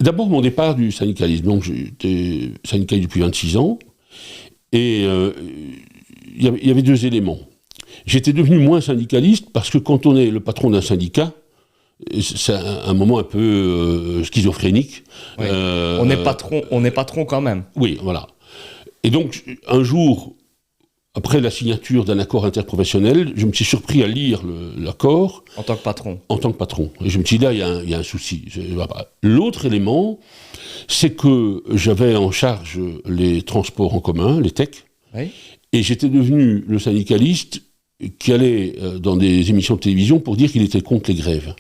D'abord, mon départ du syndicalisme. Donc, j'étais syndicaliste depuis 26 ans. Et il y avait deux éléments. J'étais devenu moins syndicaliste parce que quand on est le patron d'un syndicat, c'est un moment un peu schizophrénique. Oui. On est patron quand même. Oui, voilà. Et donc, un jour, après la signature d'un accord interprofessionnel, je me suis surpris à lire l'accord. En tant que patron. En tant que patron. Et je me suis dit, là, il y a un souci. L'autre élément, c'est que j'avais en charge les transports en commun, les TEC, et j'étais devenu le syndicaliste qui allait dans des émissions de télévision pour dire qu'il était contre les grèves.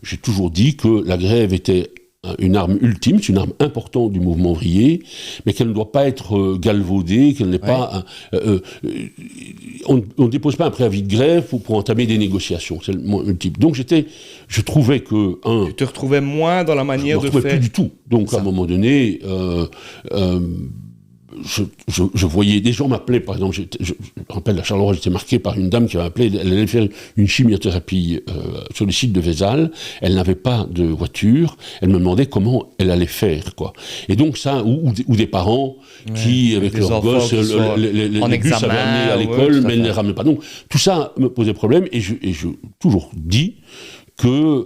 J'ai toujours dit que la grève était une arme ultime, c'est une arme importante du mouvement ouvrier, mais qu'elle ne doit pas être galvaudée, qu'elle n'est pas... on ne dépose pas un préavis de grève pour entamer des négociations, c'est le type. Donc je trouvais que... Tu te retrouvais moins dans la manière de faire... Je ne me retrouvais plus du tout. Donc à un moment donné, je voyais, des gens m'appelaient, par exemple, je me rappelle, à Charleroi, j'étais marqué par une dame qui m'a appelé, elle allait faire une chimiothérapie sur le site de Vézal, elle n'avait pas de voiture, elle me demandait comment elle allait faire, quoi. Et donc ça, ou des parents qui, avec leurs gosses, les bus avaient amené à l'école, mais elles ne les ramenaient pas. Donc tout ça me posait problème, et je toujours dit que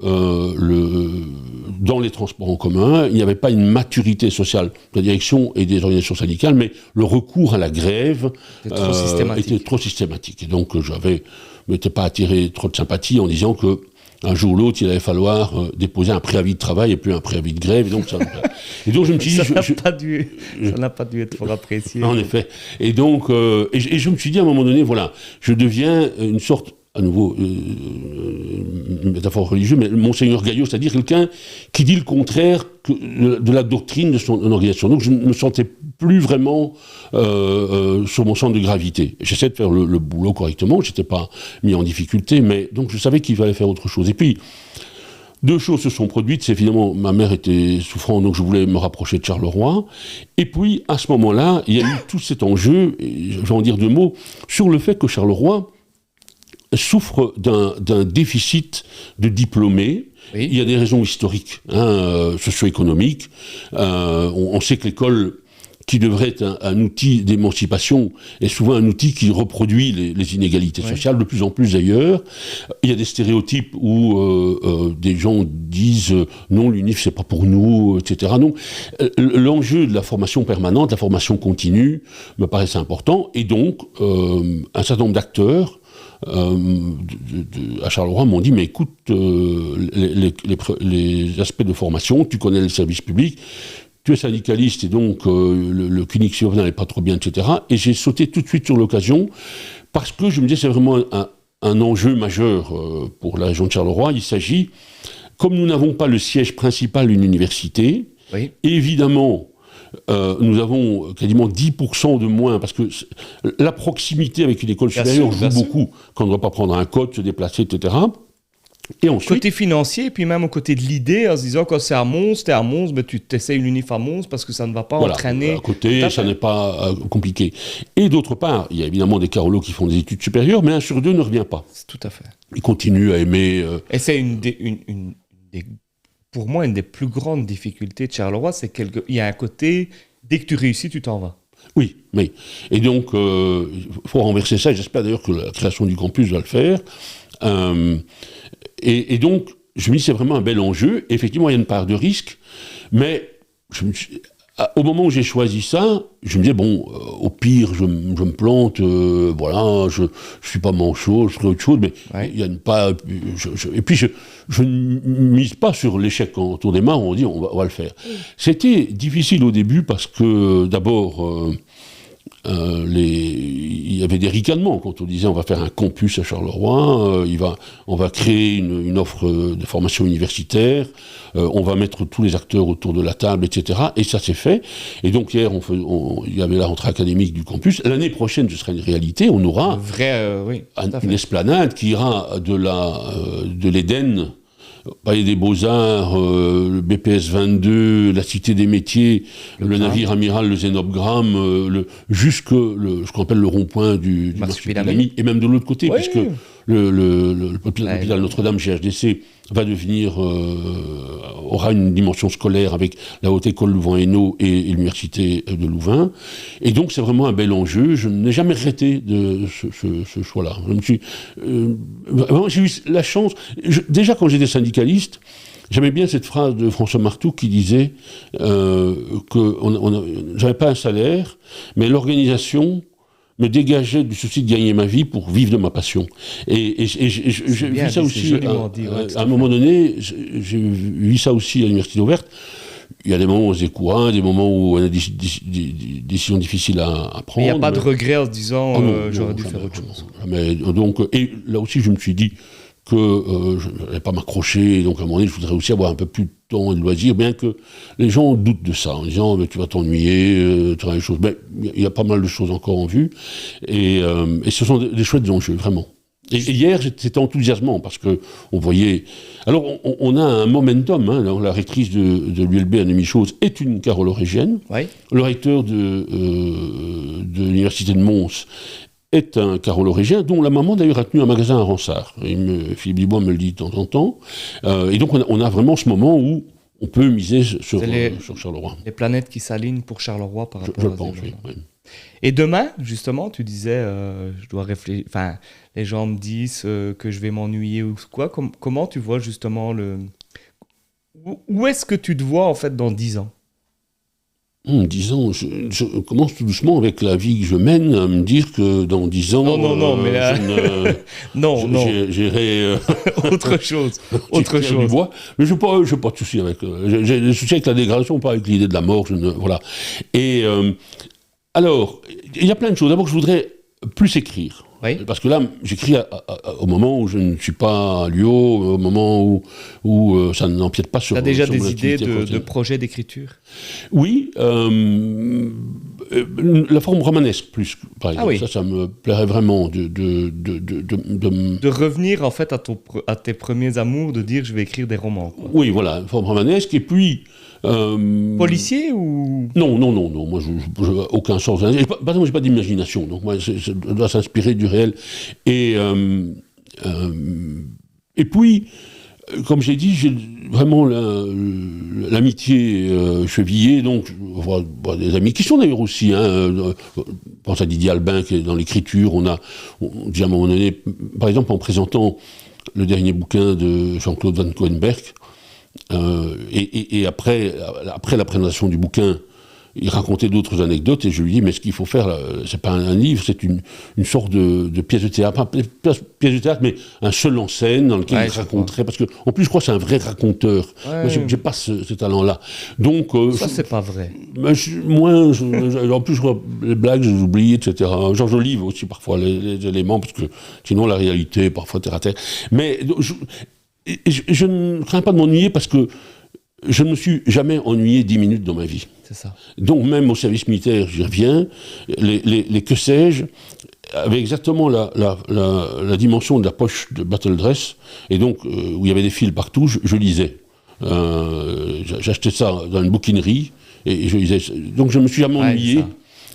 dans les transports en commun, il n'y avait pas une maturité sociale de la direction et des organisations syndicales, mais le recours à la grève était trop systématique. Et donc, je ne m'étais pas attiré trop de sympathie en disant que un jour ou l'autre, il allait falloir déposer un préavis de travail et puis un préavis de grève. Et donc je me suis dit... Ça n'a pas dû être fort apprécié. En effet. Et donc, et je me suis dit à un moment donné, voilà, je deviens une sorte... à nouveau, une métaphore religieuse, mais Monseigneur Gaillot, c'est-à-dire quelqu'un qui dit le contraire de la doctrine de son organisation. Donc je ne me sentais plus vraiment sur mon centre de gravité. J'essaie de faire le boulot correctement, je n'étais pas mis en difficulté, mais donc je savais qu'il fallait faire autre chose. Et puis, deux choses se sont produites. C'est évidemment, ma mère était souffrante, donc je voulais me rapprocher de Charleroi. Et puis, à ce moment-là, il y a eu tout cet enjeu, et je vais en dire deux mots, sur le fait que Charleroi souffre d'un déficit de diplômés. Oui. Il y a des raisons historiques, socio-économiques. On sait que l'école, qui devrait être un outil d'émancipation, est souvent un outil qui reproduit les inégalités sociales, de plus en plus d'ailleurs. Il y a des stéréotypes où des gens disent « non, l'UNIF, c'est pas pour nous », etc. Non, l'enjeu de la formation permanente, la formation continue, me paraissait important. Et donc, un certain nombre d'acteurs à Charleroi m'ont dit mais écoute, les aspects de formation, tu connais le service public, tu es syndicaliste et donc le clinique sur n'allait pas trop bien, etc. Et j'ai sauté tout de suite sur l'occasion parce que je me disais c'est vraiment un enjeu majeur pour la région de Charleroi. Il s'agit, comme nous n'avons pas le siège principal d'une université, évidemment nous avons quasiment 10% de moins, parce que la proximité avec une école supérieure joue beaucoup, quand on ne doit pas prendre un code, se déplacer, etc. Et ensuite, côté financier, et puis même au côté de l'idée, en se disant quand c'est à Mons, t'es à Mons, mais tu t'essayes l'UNIF à Mons parce que ça ne va pas entraîner. À côté, ça n'est pas compliqué. Et d'autre part, il y a évidemment des Carolos qui font des études supérieures, mais un sur deux ne revient pas. Tout à fait. Ils continuent à aimer... Et c'est pour moi, une des plus grandes difficultés de Charleroi, c'est qu'il y a un côté, dès que tu réussis, tu t'en vas. Oui. Et donc, il faut renverser ça, et j'espère d'ailleurs que la création du campus va le faire. Et donc, je me dis, c'est vraiment un bel enjeu. Effectivement, il y a une part de risque, mais au moment où j'ai choisi ça, je me disais, bon, au pire, je me plante, voilà, je suis pas manchot, je ferai autre chose, mais il y a une part... et puis, je ne mise pas sur l'échec quand on démarre, on dit, on va le faire. C'était difficile au début parce que, d'abord... il y avait des ricanements quand on disait on va faire un campus à Charleroi, on va créer une offre de formation universitaire, on va mettre tous les acteurs autour de la table, etc. Et ça s'est fait. Et donc hier, il y avait la rentrée académique du campus. L'année prochaine, ce sera une réalité. On aura une esplanade qui ira de l'Éden, Palais des Beaux-Arts, le BPS 22, la Cité des Métiers, le navire amiral, le Zénobgramme, jusque ce qu'on appelle le rond-point du Marsupilami, et même de l'autre côté, puisque l'hôpital Notre-Dame GHDC va devenir, aura une dimension scolaire avec la Haute École Louvain-Hainaut et l'Université de Louvain. Et donc c'est vraiment un bel enjeu. Je n'ai jamais regretté de ce choix-là. J'ai eu la chance, déjà quand j'étais syndicaliste, j'aimais bien cette phrase de François Martoux qui disait que j'avais pas un salaire, mais l'organisation me dégageait du souci de gagner ma vie pour vivre de ma passion. Et j'ai vu ça aussi, à un moment donné, j'ai vu ça aussi à l'Université ouverte. Il y a des moments où on se décourage, des moments où on a des décisions difficiles à prendre. Il n'y a pas de regret en se disant j'aurais dû faire autre chose. Mais, donc, et là aussi, je me suis dit que je n'allais pas m'accrocher, donc à un moment donné, je voudrais aussi avoir un peu plus de temps et de loisirs, bien que les gens doutent de ça, en disant tu vas t'ennuyer, tu auras des choses. Mais il y a pas mal de choses encore en vue, et ce sont des chouettes enjeux, vraiment. Et hier, c'était enthousiasmant parce que on voyait. Alors, on a un momentum. Hein, la rectrice de l'ULB, Annemie Chose, est une carolorégienne. Oui. Le recteur de l'université de Mons est un carolorégien, dont la maman d'ailleurs a tenu un magasin à Ronsard. Philippe Dubois me le dit de temps en temps. Et donc, on a vraiment ce moment où on peut miser sur Charleroi. Les planètes qui s'alignent pour Charleroi par rapport je à pense, oui. Et demain, justement, tu disais, je dois réfléchir. Enfin, les gens me disent que je vais m'ennuyer ou quoi. Comment tu vois justement où est-ce que tu te vois en fait dans 10 ans? 10 ans, je commence tout doucement avec la vie que je mène à me dire que dans 10 ans, mais là... j'irai autre chose. Du bois. Mais je n'ai pas de souci avec. J'ai des soucis avec la dégradation, pas avec l'idée de la mort. Voilà. Et alors, il y a plein de choses. D'abord, je voudrais plus écrire. Oui. Parce que là, j'écris au moment où je ne suis pas à Lyon, au moment où ça n'empiète pas sur. Tu as déjà sur des idées de projets d'écriture? Oui. La forme romanesque, plus, par exemple. Ah oui. Ça me plairait vraiment de revenir, en fait, à tes premiers amours, de dire je vais écrire des romans. Quoi. Oui, voilà, une forme romanesque. Et puis. Policier ou... Non. Moi, je aucun sens. Par exemple, j'ai pas d'imagination. Donc, moi, ça doit s'inspirer du réel. Et puis, comme j'ai dit, j'ai vraiment l'amitié chevillée. Donc, je vois des amis qui sont d'ailleurs aussi. Je pense à Didier Albin qui est dans l'écriture. On dit à un moment donné, par exemple, en présentant le dernier bouquin de Jean-Claude Van Coenberg. Et après la présentation du bouquin, il racontait d'autres anecdotes et je lui dis mais ce qu'il faut faire, c'est pas un livre, c'est une sorte de pièce de théâtre, pas pièce de théâtre, mais un seul en scène dans lequel il raconterait, parce que en plus je crois que c'est un vrai raconteur. Moi j'ai pas ce talent-là. Donc ça c'est pas vrai. En plus je crois les blagues j'oublie, etc. Georges Olive aussi parfois les éléments, parce que sinon la réalité parfois terre à terre. Mais je ne crains pas de m'ennuyer parce que je ne me suis jamais ennuyé 10 minutes dans ma vie. C'est ça. Donc même au service militaire, j'y reviens, les que sais-je, avaient exactement la dimension de la poche de Battle Dress, et donc où il y avait des fils partout, je lisais. J'achetais ça dans une bouquinerie, et je lisais. Donc je ne me suis jamais ennuyé,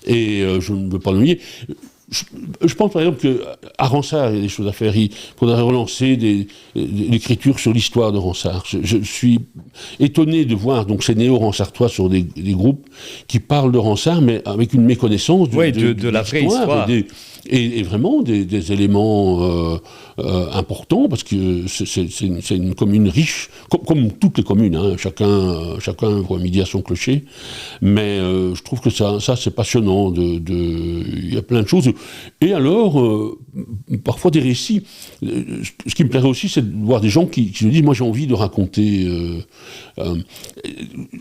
et je ne veux pas l'ennuyer. Je pense par exemple qu'à Ronsard, il y a des choses à faire. Il faudrait relancer l'écriture sur l'histoire de Ronsard. Je suis étonné de voir donc ces néo-Ronsartois sur des groupes qui parlent de Ronsard, mais avec une méconnaissance de la vraie histoire. Et vraiment des éléments importants, parce que c'est une commune riche, comme toutes les communes, hein, chacun voit midi à son clocher, mais je trouve que ça c'est passionnant, il y a plein de choses, et alors, parfois des récits, ce qui me plairait aussi, c'est de voir des gens qui se disent, moi j'ai envie de raconter,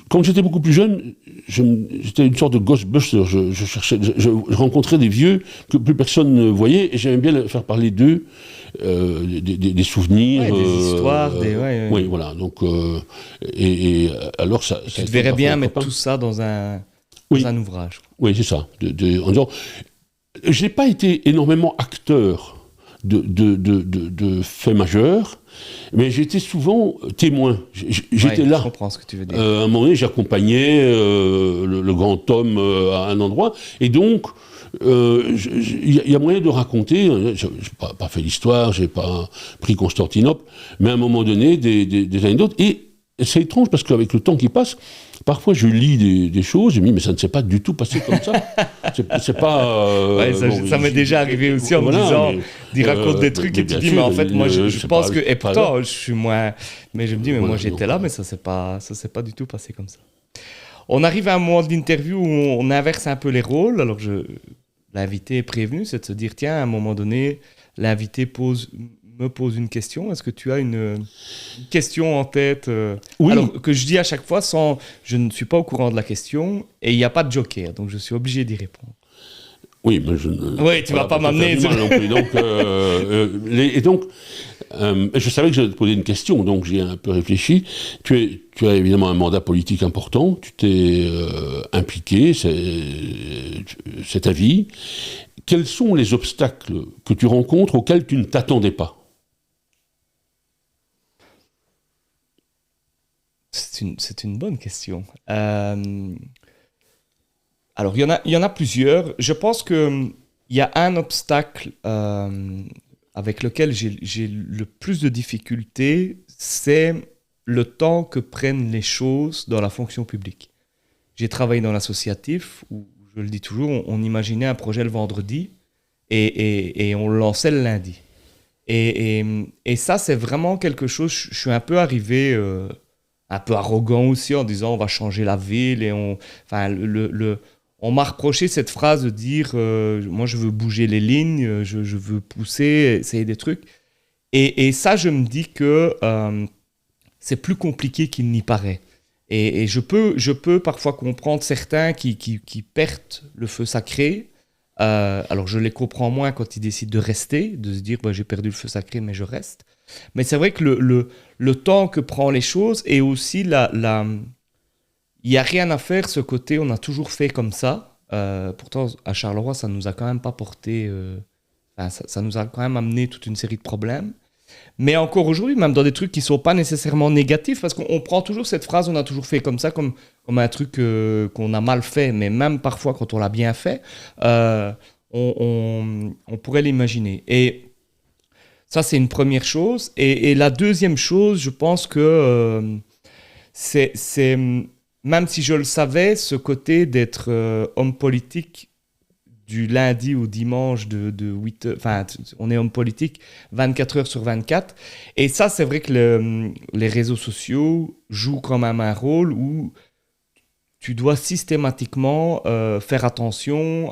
quand j'étais beaucoup plus jeune, j'étais une sorte de ghostbuster, je rencontrais des vieux que plus personne ne voyait, et j'aimais bien faire parler d'eux, des souvenirs, des histoires, oui, voilà. Donc, et alors ça. Tu verrais bien mettre tout ça dans un ouvrage. Oui, c'est ça. En disant, je n'ai pas été énormément acteur de faits majeurs, mais j'étais souvent témoin. J'étais là. Je comprends ce que tu veux dire. À un moment donné, j'accompagnais le grand homme à un endroit, et donc. Il y a moyen de raconter, je n'ai pas fait l'histoire, je n'ai pas pris Constantinople, mais à un moment donné, des anecdotes, et c'est étrange parce qu'avec le temps qui passe, parfois je lis des choses, et je me dis, mais ça ne s'est pas du tout passé comme ça. C'est pas. Ça m'est déjà arrivé aussi en me disant, d'y raconter des trucs, et tu dis, mais en fait, moi je pense que. Et pourtant, je suis moins. Mais je me dis, mais moi j'étais là, mais ça ne s'est pas du tout passé comme ça. On arrive à un moment d'interview où on inverse un peu les rôles, alors l'invité est prévenu, c'est de se dire, tiens, à un moment donné, l'invité me pose une question. Est-ce que tu as une question en tête Oui. Alors, que je dis à chaque fois, je ne suis pas au courant de la question, et il n'y a pas de joker, donc je suis obligé d'y répondre. Oui, mais je ne... Oui, tu ne vas pas m'amener... Non plus, donc, je savais que j'allais te poser une question, donc j'ai un peu réfléchi. Tu as évidemment un mandat politique important, tu t'es impliqué, c'est ta vie. quels sont les obstacles que tu rencontres auxquels tu ne t'attendais pas? C'est une bonne question. Alors, il y en a plusieurs. Je pense qu'il y a un obstacle avec lequel j'ai le plus de difficultés, c'est le temps que prennent les choses dans la fonction publique. J'ai travaillé dans l'associatif, où, je le dis toujours, on imaginait un projet le vendredi et on le lançait le lundi. Et ça, c'est vraiment quelque chose, je suis un peu arrivé un peu arrogant aussi en disant on va changer la ville. Enfin, on m'a reproché cette phrase de dire moi je veux bouger les lignes, je veux pousser, essayer des trucs. Et ça, je me dis que c'est plus compliqué qu'il n'y paraît. Et je peux parfois comprendre certains qui perdent le feu sacré. Alors je les comprends moins quand ils décident de rester, de se dire bah, j'ai perdu le feu sacré mais je reste. Mais c'est vrai que le temps que prend les choses et aussi il n'y a rien à faire ce côté on a toujours fait comme ça. Pourtant à Charleroi ça nous a quand même pas porté, ça nous a quand même amené toute une série de problèmes. Mais encore aujourd'hui, même dans des trucs qui ne sont pas nécessairement négatifs, parce qu'on prend toujours cette phrase, on a toujours fait comme ça, comme un truc qu'on a mal fait, mais même parfois quand on l'a bien fait, on pourrait l'imaginer. Et ça, c'est une première chose. Et la deuxième chose, je pense que c'est même si je le savais, ce côté d'être homme politique, du lundi au dimanche de 8 heures, enfin, on est homme politique 24 heures sur 24. Et ça, c'est vrai que les réseaux sociaux jouent quand même un rôle où tu dois systématiquement faire attention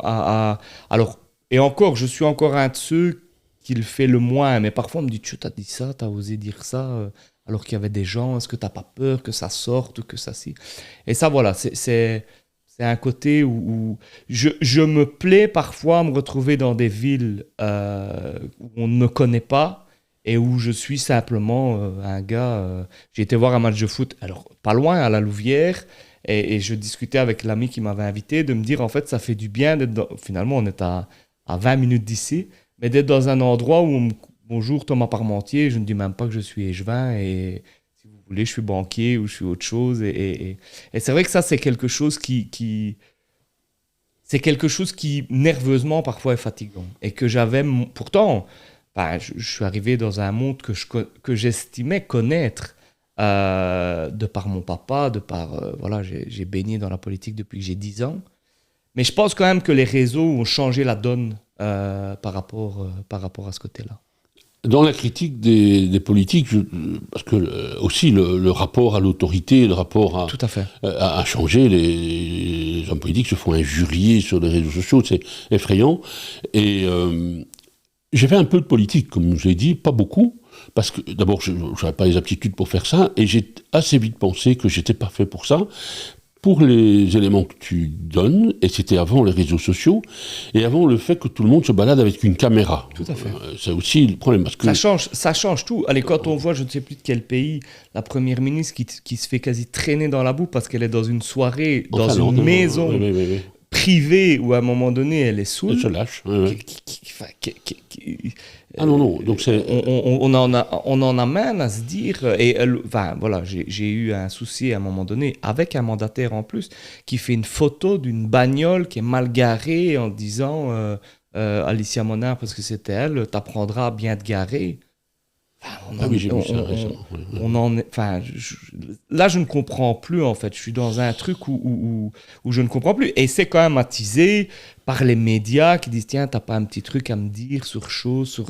Alors, et encore, je suis encore un de ceux qui le fait le moins, mais parfois on me dit, tu t'as dit ça, t'as osé dire ça, alors qu'il y avait des gens, est-ce que t'as pas peur que ça sorte, que ça si... Et ça, voilà, c'est un côté où je me plais parfois à me retrouver dans des villes où on ne me connaît pas et où je suis simplement un gars. J'ai été voir un match de foot, alors pas loin, à la Louvière, et je discutais avec l'ami qui m'avait invité de me dire en fait ça fait du bien d'être finalement on est à 20 minutes d'ici, mais d'être dans un endroit où bonjour Thomas Parmentier, je ne dis même pas que je suis échevin et je suis banquier ou je suis autre chose. Et c'est vrai que ça, c'est quelque chose c'est quelque chose qui, nerveusement, parfois est fatigant. Et que j'avais... Pourtant, je suis arrivé dans un monde que j'estimais connaître de par mon papa, de par... voilà, j'ai baigné dans la politique depuis que j'ai 10 ans. Mais je pense quand même que les réseaux ont changé la donne par rapport à ce côté-là. Dans la critique des politiques, parce que aussi le rapport à l'autorité, le rapport Tout à fait. A changé. Les hommes politiques se font injurier sur les réseaux sociaux, c'est effrayant. Et j'ai fait un peu de politique, comme je l'ai dit, pas beaucoup, parce que d'abord, je n'avais pas les aptitudes pour faire ça, et j'ai assez vite pensé que j'étais pas fait pour ça. Pour les éléments que tu donnes, et c'était avant les réseaux sociaux, et avant le fait que tout le monde se balade avec une caméra. Tout à fait. C'est aussi le problème. Parce que ça change tout. Allez, quand on voit, je ne sais plus de quel pays, la première ministre qui se fait quasi traîner dans la boue parce qu'elle est dans une soirée, dans une maison privée, où à un moment donné, elle est saoule. Elle se lâche. Ah non, donc c'est... On en a même à se dire, et voilà, j'ai eu un souci à un moment donné avec un mandataire en plus qui fait une photo d'une bagnole qui est mal garée en disant Alicia Monard, parce que c'était elle, t'apprendras à bien te garer. Oui, j'ai vu ça récemment. Là, je ne comprends plus, en fait. Je suis dans un truc où je ne comprends plus. Et c'est quand même attisé par les médias qui disent, tiens, t'as pas un petit truc à me dire sur choses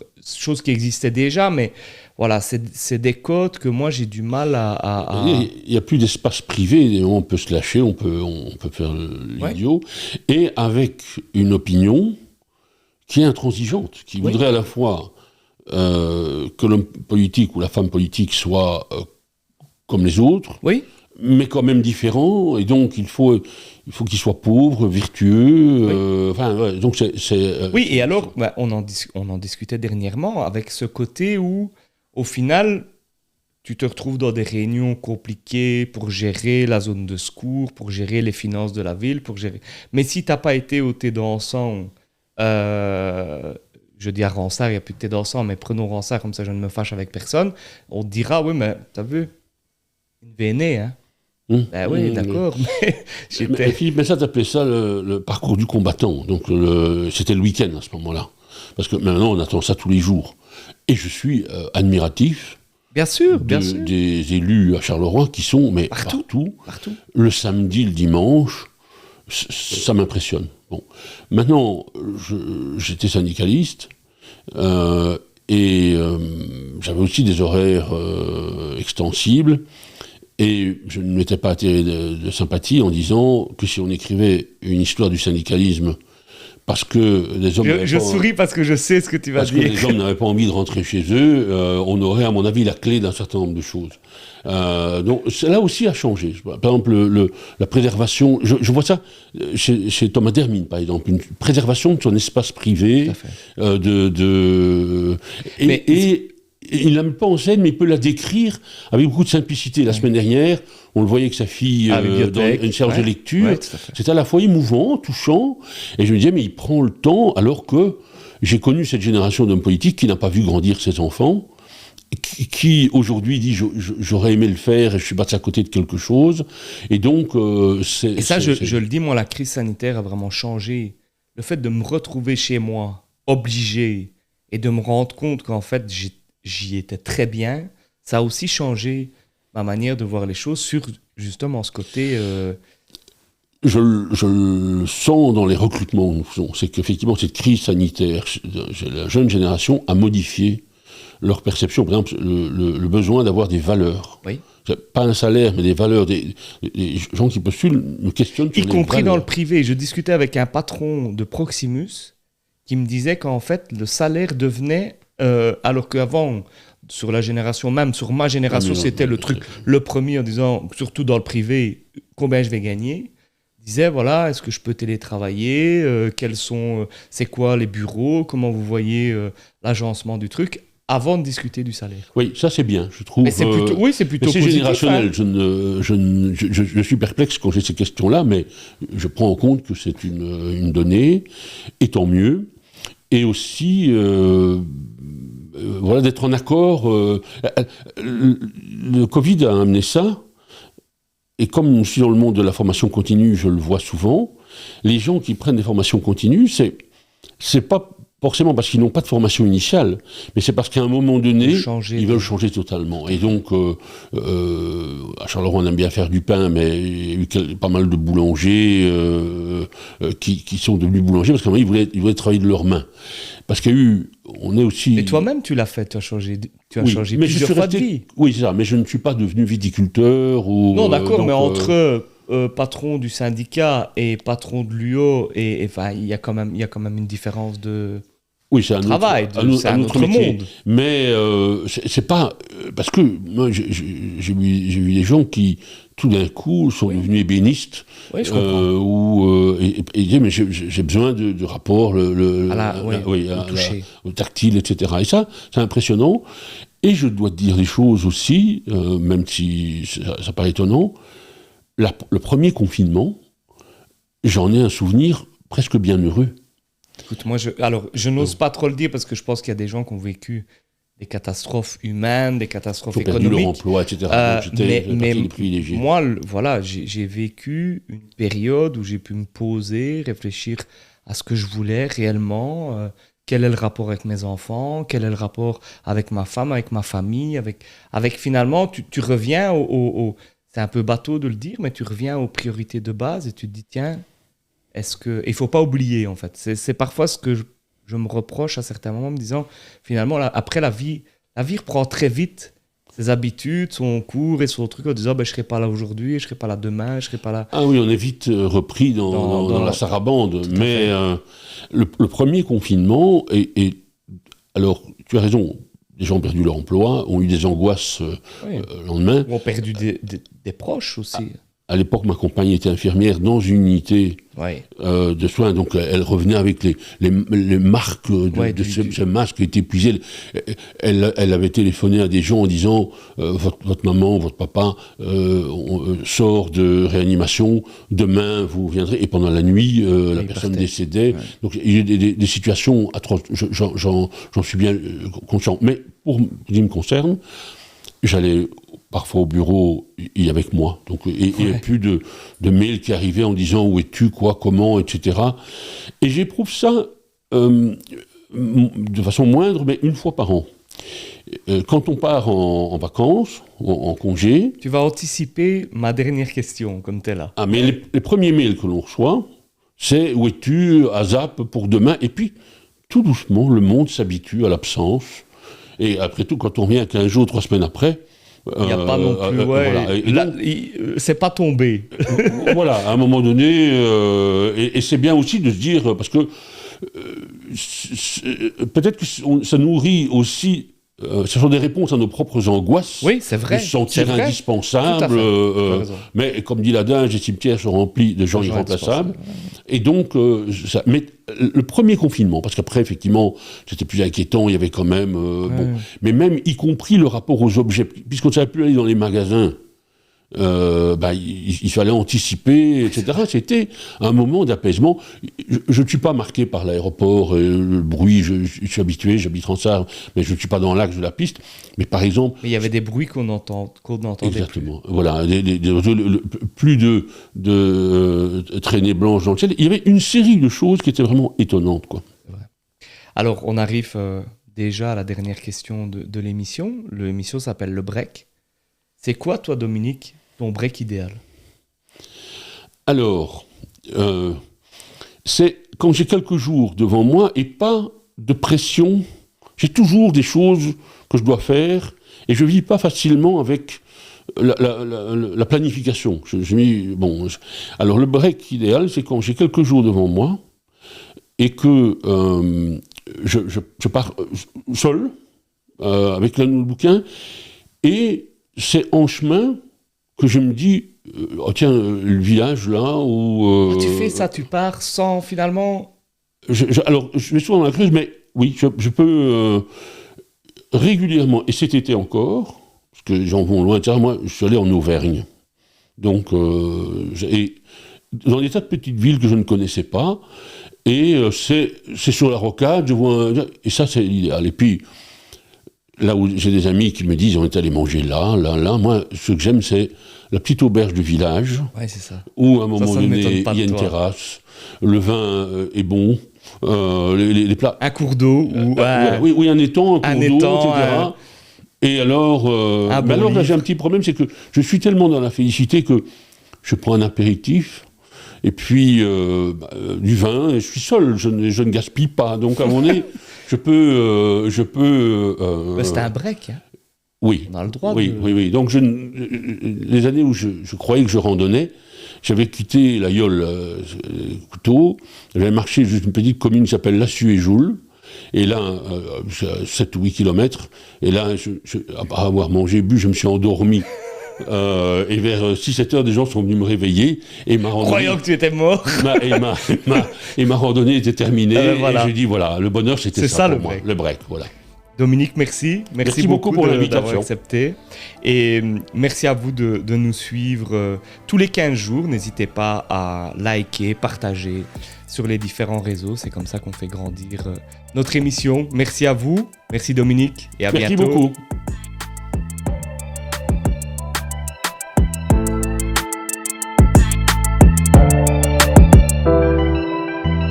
qui existaient déjà. Mais voilà, c'est des codes que moi, j'ai du mal à... Il n'y a plus d'espace privé. On peut se lâcher, on peut faire l'idiot. Ouais. Et avec une opinion qui est intransigeante, qui voudrait à la fois... que l'homme politique ou la femme politique soit comme les autres, mais quand même différent, et donc il faut qu'il soit pauvre, vertueux, donc oui, et alors, on en discutait dernièrement, avec ce côté où, au final, tu te retrouves dans des réunions compliquées pour gérer la zone de secours, pour gérer les finances de la ville, mais si tu n'as pas été au thé dansant je dis à Ronsard, il n'y a plus de thé dansant, mais prenons Ronsard, comme ça je ne me fâche avec personne, on te dira, oui, mais t'as vu, une vénée, hein. Ben oui, d'accord, mais j'étais... Philippe Messat appelait ça le parcours du combattant. Donc c'était le week-end à ce moment-là. Parce que maintenant, on attend ça tous les jours. Et je suis admiratif Bien sûr, bien sûr. des élus à Charleroi qui sont partout. Le samedi, le dimanche, ça m'impressionne. Bon. Maintenant, j'étais syndicaliste et j'avais aussi des horaires extensibles. Et je ne m'étais pas attiré de sympathie en disant que si on écrivait une histoire du syndicalisme parce que les hommes... Je souris parce que je sais ce que tu vas dire. Parce que les hommes n'avaient pas envie de rentrer chez eux, on aurait, à mon avis, la clé d'un certain nombre de choses. Donc, cela aussi a changé. Par exemple, la préservation... Je vois ça chez Thomas Dermine, par exemple. Une préservation de son espace privé. Tout à fait. Et il ne la met pas en scène, mais il peut la décrire avec beaucoup de simplicité. La semaine dernière, on le voyait avec sa fille dans une séance de lecture. C'était à la fois émouvant, touchant, et je me disais, mais il prend le temps, alors que j'ai connu cette génération d'hommes politiques qui n'a pas vu grandir ses enfants, qui aujourd'hui dit, j'aurais aimé le faire et je suis passé à côté de quelque chose. Et donc, je le dis, moi, la crise sanitaire a vraiment changé. Le fait de me retrouver chez moi, obligé, et de me rendre compte qu'en fait, j'y étais très bien, ça a aussi changé ma manière de voir les choses sur justement ce côté... Je le sens dans les recrutements. C'est qu'effectivement, cette crise sanitaire, la jeune génération a modifié leur perception. Par exemple, le besoin d'avoir des valeurs. Oui. Pas un salaire, mais des valeurs. Des gens qui postulent me questionnent sur y compris dans le privé. Je discutais avec un patron de Proximus qui me disait qu'en fait, le salaire devenait... alors qu'avant, sur la génération, même sur ma génération, c'était le truc, le premier en disant, surtout dans le privé, combien je vais gagner. Il disait, voilà, est-ce que je peux télétravailler, c'est quoi les bureaux, comment vous voyez l'agencement du truc, avant de discuter du salaire. Oui, ça c'est bien, je trouve. Mais c'est plutôt c'est positif, générationnel. Hein. Je suis perplexe quand j'ai ces questions-là, mais je prends en compte que c'est une donnée, et tant mieux. Et aussi, voilà, d'être en accord. Le Covid a amené ça, et comme je suis dans le monde de la formation continue, je le vois souvent, les gens qui prennent des formations continues, c'est pas forcément parce qu'ils n'ont pas de formation initiale, mais c'est parce qu'à un moment donné, ils veulent changer totalement. Et donc, à Charleroi, on aime bien faire du pain, mais il y a eu pas mal de boulangers qui sont devenus boulangers parce qu'à un moment, ils voulaient travailler de leurs mains. Parce qu'il y a eu... On est aussi... Et toi-même, tu l'as fait, tu as changé plusieurs fois de vie. Oui, c'est ça, mais je ne suis pas devenu viticulteur ou... Non, d'accord, mais entre... patron du syndicat et patron de l'UO, il y a quand même une différence de travail, c'est un autre monde. Mais c'est pas... parce que moi, j'ai vu des gens qui, tout d'un coup, sont devenus ébénistes. Oui, je comprends. Et disaient, mais j'ai besoin de rapports au tactile, etc. Et ça, c'est impressionnant. Et je dois te dire des choses aussi, même si ça paraît étonnant. Le premier confinement, j'en ai un souvenir presque bienheureux. Écoute, moi, je n'ose pas trop le dire parce que je pense qu'il y a des gens qui ont vécu des catastrophes humaines, des catastrophes économiques. Perdu leur emploi, etc. Mais moi, voilà, j'ai vécu une période où j'ai pu me poser, réfléchir à ce que je voulais réellement, quel est le rapport avec mes enfants, quel est le rapport avec ma femme, avec ma famille, avec finalement, tu reviens c'est un peu bateau de le dire, mais tu reviens aux priorités de base et tu te dis, tiens, il ne faut pas oublier, en fait. C'est parfois ce que je me reproche à certains moments, en me disant, finalement, après la vie reprend très vite ses habitudes, son cours et son truc, en disant, je ne serai pas là aujourd'hui, je ne serai pas là demain, je ne serai pas là... Ah oui, on est vite repris dans la sarabande. Mais le premier confinement, alors, tu as raison, les gens ont perdu leur emploi, ont eu des angoisses le lendemain. Ont perdu des proches aussi. à l'époque, ma compagne était infirmière dans une unité de soins, donc elle revenait avec les marques de ce masque qui était épuisé. Elle avait téléphoné à des gens en disant votre maman, votre papa sort de réanimation, demain vous viendrez, et pendant la nuit, la personne décédait. Ouais. Donc il y a des situations atroces, j'en suis bien conscient. Mais pour ce qui me concerne, j'allais parfois au bureau, il y avait avec moi. Donc, il n'y avait plus de mails qui arrivaient en disant où es-tu, quoi, comment, etc. Et j'éprouve ça de façon moindre, mais une fois par an. Quand on part en vacances, en congé... Tu vas anticiper ma dernière question, comme t'es là. Ah, mais les premiers mails que l'on reçoit, c'est où es-tu, à Zap pour demain. Et puis, tout doucement, le monde s'habitue à l'absence. Et après tout, quand on revient 15 jours, 3 semaines après... Il n'y a pas non plus... voilà. Là, c'est pas tombé. Voilà, à un moment donné... et c'est bien aussi de se dire... Parce que peut-être que ça nourrit aussi... ce sont des réponses à nos propres angoisses. Oui, c'est vrai. De se sentir indispensable. Mais comme dit l'adage, les cimetières sont remplis de gens irremplaçables. Et donc, mais le premier confinement, parce qu'après, effectivement, c'était plus inquiétant, il y avait quand même... bon, mais même, y compris le rapport aux objets, puisqu'on ne savait plus aller dans les magasins, il fallait anticiper, etc. C'était un moment d'apaisement. Je ne suis pas marqué par l'aéroport, le bruit, je suis habitué, j'habite Ronsard, mais je ne suis pas dans l'axe de la piste. Mais par exemple... Mais il y avait des bruits qu'on n'entendait exactement. Plus. Voilà, plus de traînées blanches dans le ciel. Il y avait une série de choses qui étaient vraiment étonnantes, quoi. Alors, on arrive déjà à la dernière question de l'émission. L'émission s'appelle Le Break. C'est quoi, toi, Dominique, ton break idéal? Alors, c'est quand j'ai quelques jours devant moi et pas de pression. J'ai toujours des choses que je dois faire et je ne vis pas facilement avec la planification. Alors, le break idéal, c'est quand j'ai quelques jours devant moi et que je pars seul, avec le bouquin, et c'est en chemin que je me dis, tiens, le village là où... tu fais ça, tu pars sans finalement... Alors, je vais souvent dans la Creuse, mais oui, je peux régulièrement, et cet été encore, parce que j'en vais loin, moi, je suis allé en Auvergne. Donc, et dans des tas de petites villes que je ne connaissais pas, et c'est sur la rocade, je vois... et ça, c'est l'idéal. Et puis... là où j'ai des amis qui me disent on est allé manger là, moi ce que j'aime c'est la petite auberge du village, c'est ça. Où à un moment donné il y a une terrasse, le vin est bon, les plats... Un cours d'eau, oui, un étang, un cours d'eau, etc. Et alors, alors là j'ai un petit problème, c'est que je suis tellement dans la félicité que je prends un apéritif, et puis du vin, et je suis seul, je ne gaspille pas, donc à mon nez... Je peux. C'est un break. Hein. Oui. On a le droit. Oui. Donc, les années où je croyais que je randonnais, j'avais quitté l'Aïole Couteau, j'avais marché jusqu'à une petite commune qui s'appelle Lassué-Joule, et là, 7 ou 8 kilomètres, et là, après avoir mangé, bu, je me suis endormi. Et vers 6-7 heures, des gens sont venus me réveiller et ma randonnée... Croyant que tu étais mort. Et ma randonnée était terminée. Voilà. Et j'ai dit, voilà, le bonheur, c'était ça pour moi, le break. Voilà. Dominique, merci. Merci beaucoup pour l'invitation. D'avoir accepté. Et merci à vous de nous suivre tous les 15 jours. N'hésitez pas à liker, partager sur les différents réseaux. C'est comme ça qu'on fait grandir notre émission. Merci à vous. Merci Dominique. Et à bientôt. Merci beaucoup.